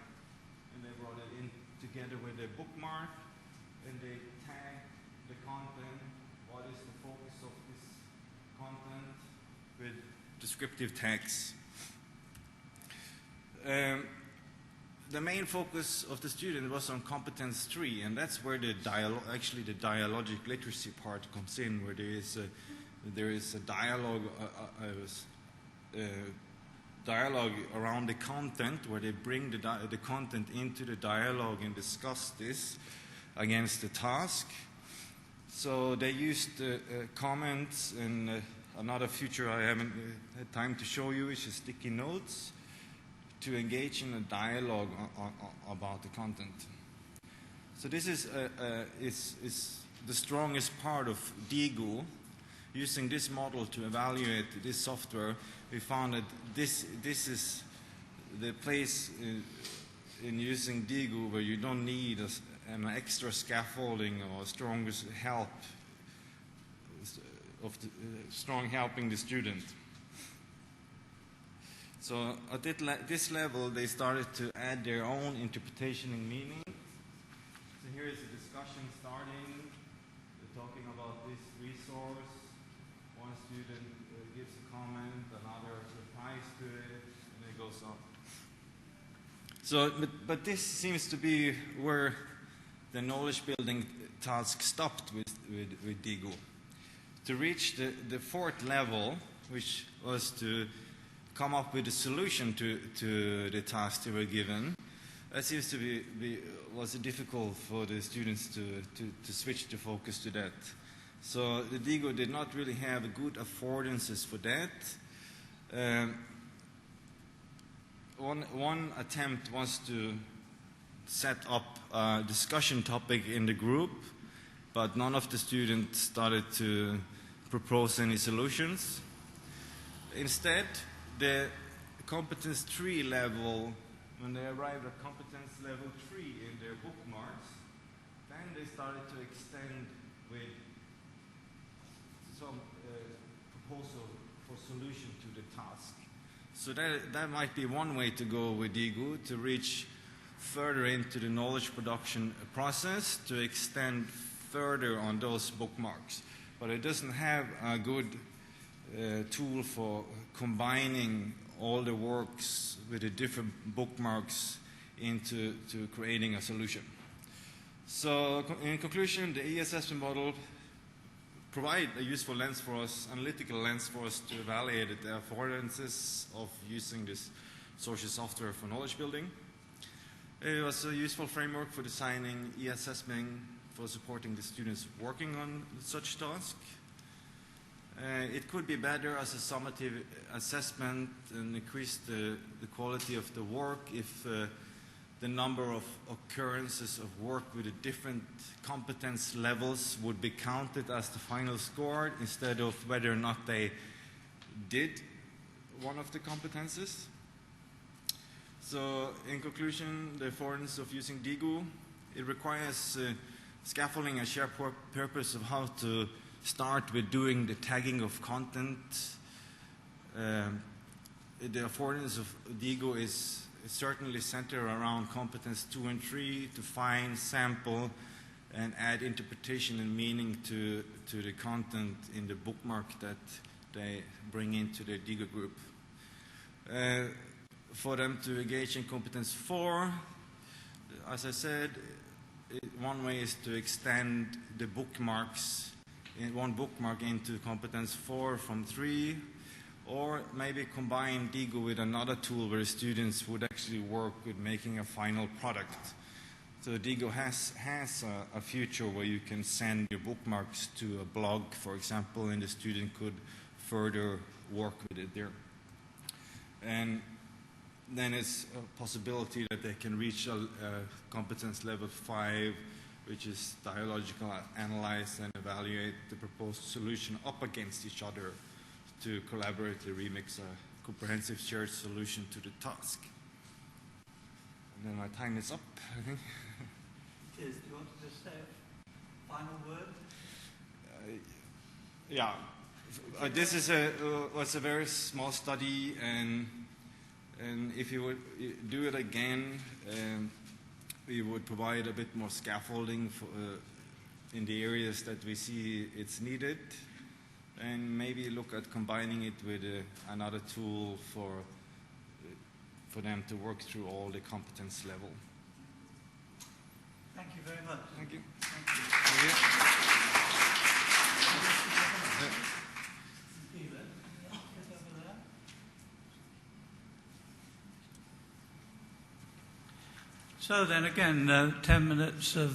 K: and they brought it in together with a bookmark, and they tagged the content, what is the focus of this content, with descriptive tags. The main focus of the student was on competence 3, and that's where the dialogic literacy part comes in, where there is a dialogue dialogue around the content, where they bring the content into the dialogue and discuss this against the task. So they used comments and another feature I haven't had time to show you, which is sticky notes, to engage in a dialogue about the content. So this is the strongest part of Digo. Using this model to evaluate this software, we found that this is the place in using Digo where you don't need an extra scaffolding or strongest help of strong helping the student. So at this level, they started to add their own interpretation and meaning. So here is a discussion starting. They're talking about this resource. One student gives a comment, another replies to it, and it goes on. So, but this seems to be where the knowledge building task stopped with Digo. To reach the fourth level, which was to come up with a solution to the task they were given, that seems to was difficult for the students to switch the focus to that. So the Digo did not really have good affordances for that. One attempt was to set up a discussion topic in the group, but none of the students started to propose any solutions. Instead, the competence 3 level, when they arrived at competence level 3 in their bookmarks, then they started to extend with some proposal for solution to the task. So that might be one way to go with Digo, to reach further into the knowledge production process, to extend further on those bookmarks. But it doesn't have a good tool for combining all the works with the different bookmarks into creating a solution. So in conclusion, the e-assessment model provide a useful lens for us, analytical lens for us to evaluate the affordances of using this social software for knowledge building. It was a useful framework for designing e-assessment for supporting the students working on such tasks. It could be better as a summative assessment and increase the quality of the work if the number of occurrences of work with the different competence levels would be counted as the final score instead of whether or not they did one of the competences. So in conclusion, the affordance of using Digo, it requires scaffolding and shared purpose of how to start with doing the tagging of content. The affordance of Digo is certainly centered around competence 2 and 3 to find, sample, and add interpretation and meaning to the content in the bookmark that they bring into the Digo group. For them to engage in competence 4, as I said, one way is to extend the bookmarks in one bookmark into competence 4 from 3, or maybe combine Digo with another tool where students would actually work with making a final product. So Digo has a feature where you can send your bookmarks to a blog, for example, and the student could further work with it there. And then it's a possibility that they can reach a competence level 5, which is dialogical, analyze and evaluate the proposed solution up against each other to collaboratively remix a comprehensive shared solution to the task. And then my time is up, I think.
B: Cheers. Do you want to just say a final word?
K: Yeah. This is was a very small study, and if you would do it again, we would provide a bit more scaffolding for, in the areas that we see it's needed, and maybe look at combining it with another tool for them to work through all the competence level.
B: Thank you very much.
K: Thank you.
B: So then again, 10 minutes of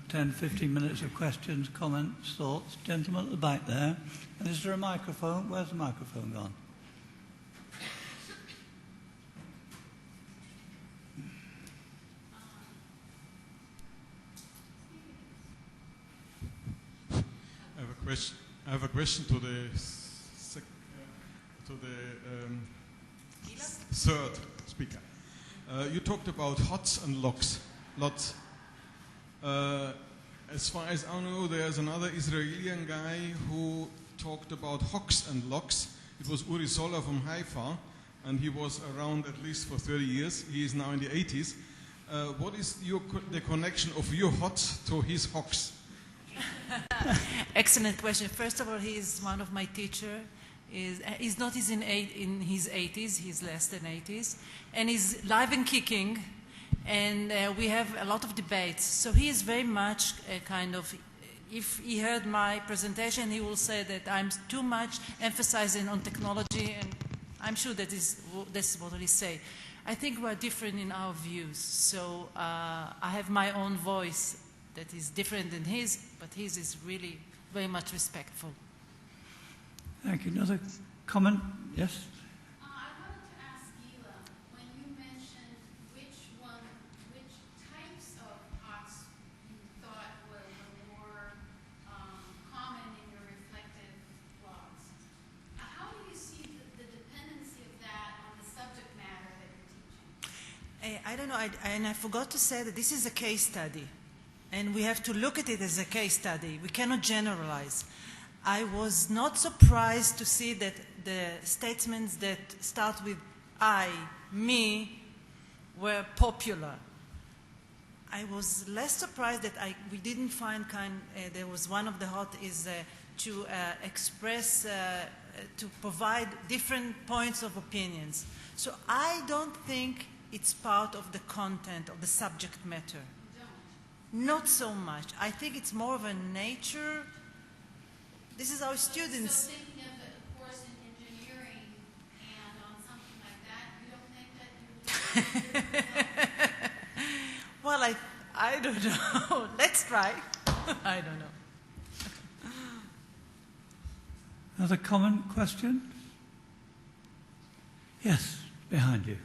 B: 15 minutes of questions, comments, thoughts. Gentleman at the back there. And is there a microphone? Where's the microphone gone?
L: I have a question to the third speaker. You talked about HOTS and LOTS. As far as I know, there's another Israeli guy who talked about HOCs and LOCs. It was Uri Sola from Haifa, and he was around at least for 30 years. He is now in the 80s. What is the connection of your HOTS to his HOCs?
H: Excellent question. First of all, he is one of my teachers. He's not in his 80s, he's less than 80s, and he's live and kicking, and we have a lot of debates. So he is very much a kind of, if he heard my presentation, he will say that I'm too much emphasizing on technology, and I'm sure that this is what he say. I think we're different in our views, so I have my own voice that is different than his, but his is really very much respectful.
B: Thank you. Another comment? Yes?
G: I wanted to ask Gila, when you mentioned which types of HOTS you thought were the more common in your reflective blogs, how do you see the dependency of that on the subject matter that you're teaching?
H: I don't know, and I forgot to say that this is a case study, and we have to look at it as a case study. We cannot generalize. I was not surprised to see that the statements that start with I, me, were popular. I was less surprised that we didn't find there was one of the hot is to express, to provide different points of opinions. So I don't think it's part of the content of the subject matter. Not so much. I think it's more of a nature. This is our students.
G: So thinking of a course in engineering and on something like that, you don't think that you would
H: Well, I don't know. Let's try. I don't know.
B: Another comment, question? Yes, behind you.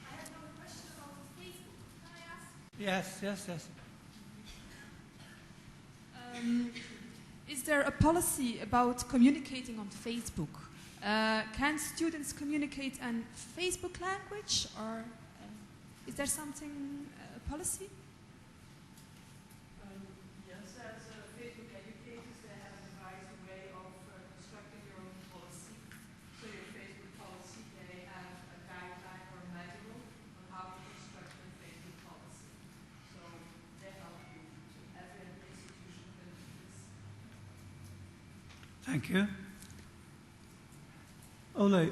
M: I have another question about Facebook. Can I ask?
B: Yes.
M: Is there a policy about communicating on Facebook? Can students communicate in Facebook language, or is there something, a policy?
C: Yes, as Facebook educators, they have a devised way of constructing your own policy. So your Facebook policy, they have a guideline or a manual on how to construct a Facebook policy. So they help you. So every institution can do this.
B: Thank you. Ole,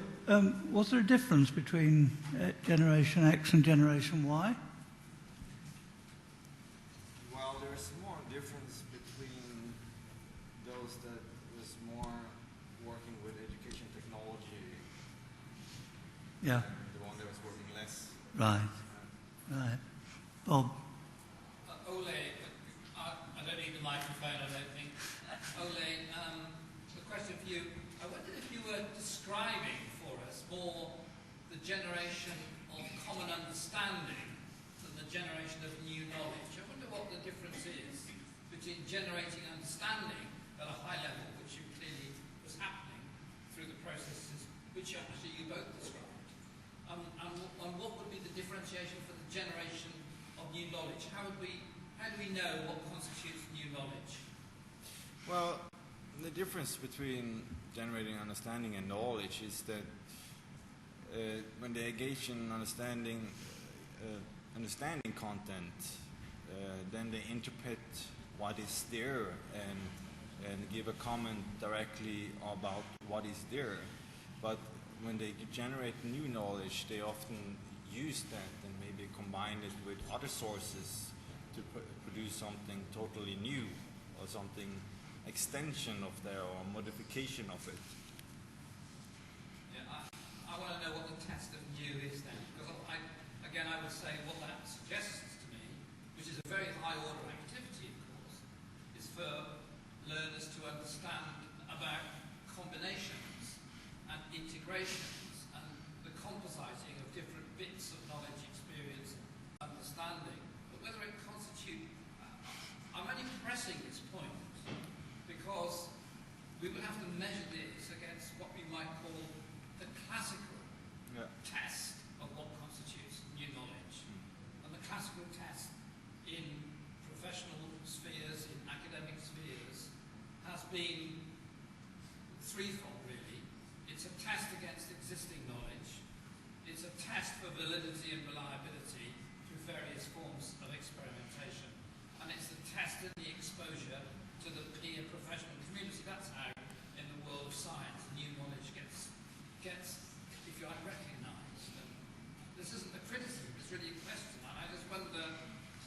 B: was there a difference between Generation X and Generation Y?
K: Well, there's more difference between those that was more working with education technology
B: Yeah.
K: and the one that was working less.
B: Right. Bob?
I: Ole, I don't need the microphone, I don't think. Ole, the question for you, I wondered if between generating understanding at a high level, which you clearly was happening through the processes which actually you both described, and what would be the differentiation for the generation of new knowledge? How do we know what constitutes new knowledge?
K: Well, the difference between generating understanding and knowledge is that when they engage in understanding content, then they interpret what is there and give a comment directly about what is there. But when they generate new knowledge, they often use that and maybe combine it with other sources to produce something totally new or something extension of their or modification of it.
I: Yeah, I want to know what the test of new is then, because I would say what that suggests to me, which is a very high order activity, of course, is for learners to understand about combinations and integrations and the compositing of different bits of knowledge, experience, understanding. But whether it constitutes, I'm only pressing this point because we would have to measure this against what we might call the classical test of what constitutes new knowledge. And the classical test in professional spheres, in academic spheres, has been threefold, really. It's a test against existing knowledge. It's a test for validity and reliability through various forms of experimentation. And it's the test in the exposure to the peer professional community. That's how, in the world of science, new knowledge gets if you like, recognised. And this isn't a criticism, it's really a question. And I just wonder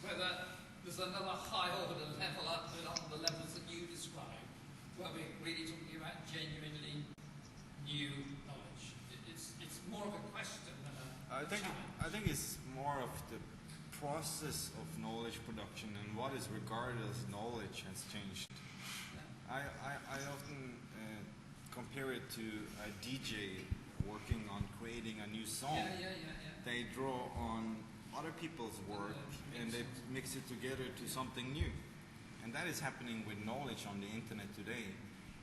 I: whether there's another high order level up on the levels that you describe, where we're really talking about genuinely new knowledge. It's more of a question than a challenge.
K: I think it's more of the process of knowledge production and what is regarded as knowledge has changed. I often compare it to a DJ working on creating a new song. They draw on other people's work and they mix it together to something new. And that is happening with knowledge on the internet today.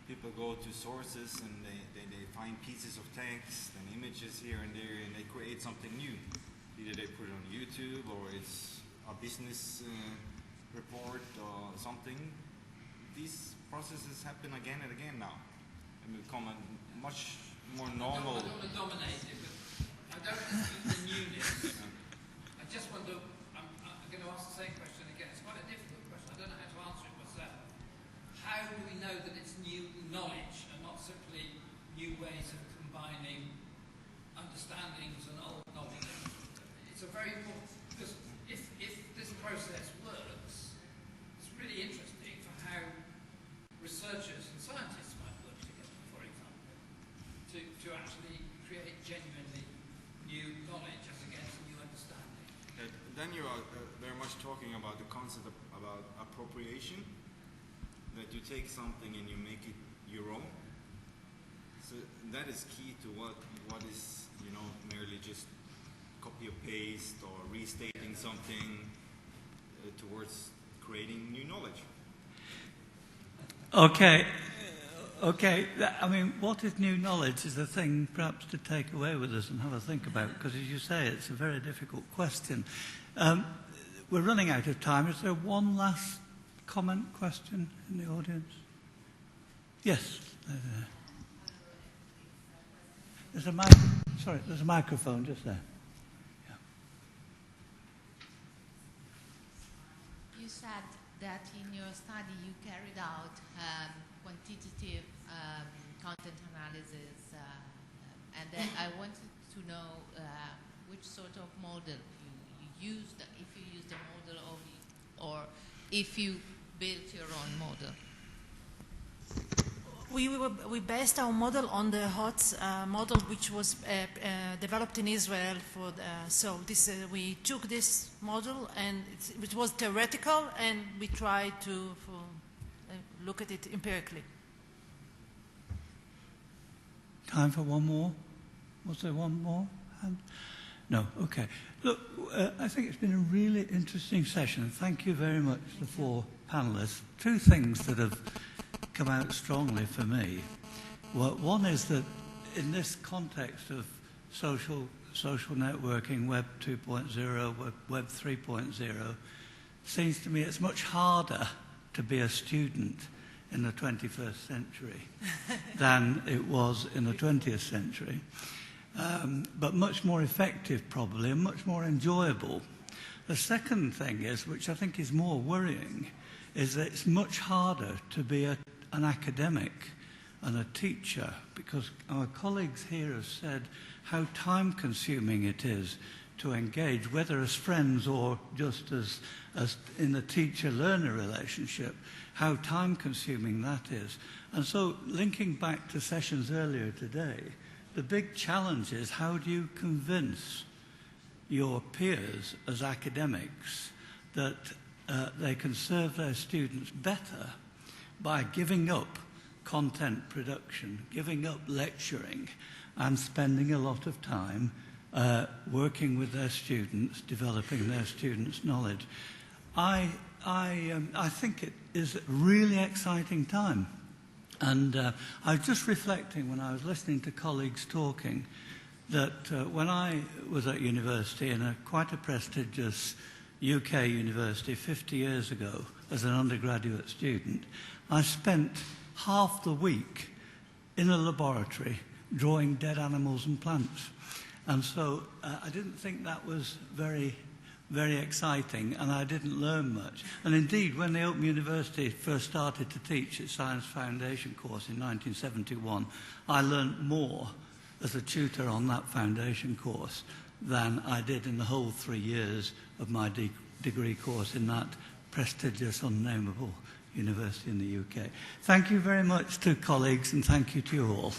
K: People go to sources and they find pieces of text and images here and there and they create something new. Either they put it on YouTube or it's a business report or something. These processes happen again and again now and become a much more normal.
I: I don't want to dominate it, but I don't dispute the newness. I just wonder, I'm going to ask the same question again. It's quite a difficult question. I don't know how to answer it myself. How do we know that it's new knowledge and not simply new ways of combining understandings and old knowledge? It's a very important, because if this process works, it's really interesting for how researchers and scientists might work together, for example, to actually create genuinely new knowledge as against new understanding.
K: Then you are very much talking about the concept about appropriation, that you take something and you make it your own. So that is key to what is, merely just copy or paste or restating something towards creating new knowledge.
B: Okay. I mean, what is new knowledge is a thing perhaps to take away with us and have a think about, because as you say, it's a very difficult question. We're running out of time. Is there one last comment, question in the audience? Yes. There's a microphone just there. Yeah.
N: You said that in your study you carried out quantitative content analysis, and then I wanted to know which sort of model you used, if you used a model or if you built your own model.
H: We based our model on the HOTS model, which was developed in Israel. We took this model, and it was theoretical, and we tried to look at it empirically.
B: Time for one more? Was there one more? No. Okay. Look, I think it's been a really interesting session. Thank you very much, the four panellists, two things that have come out strongly for me. Well, one is that in this context of social networking, Web 2.0, Web 3.0, seems to me it's much harder to be a student in the 21st century than it was in the 20th century. But much more effective probably and much more enjoyable. The second thing is, which I think is more worrying, is that it's much harder to be an academic and a teacher, because our colleagues here have said how time-consuming it is to engage, whether as friends or just as in a teacher-learner relationship, how time-consuming that is. And so, linking back to sessions earlier today, the big challenge is how do you convince your peers as academics that they can serve their students better by giving up content production, giving up lecturing, and spending a lot of time working with their students, developing their students' knowledge. I think it is a really exciting time. And I was just reflecting when I was listening to colleagues talking that when I was at university, in quite a prestigious UK university 50 years ago as an undergraduate student, I spent half the week in a laboratory drawing dead animals and plants. And so I didn't think that was very exciting, and I didn't learn much. And indeed, when the Open University first started to teach its Science Foundation course in 1971, I learned more as a tutor on that foundation course than I did in the whole 3 years of my degree course in that prestigious, unnameable university in the UK. Thank you very much to colleagues, and thank you to you all.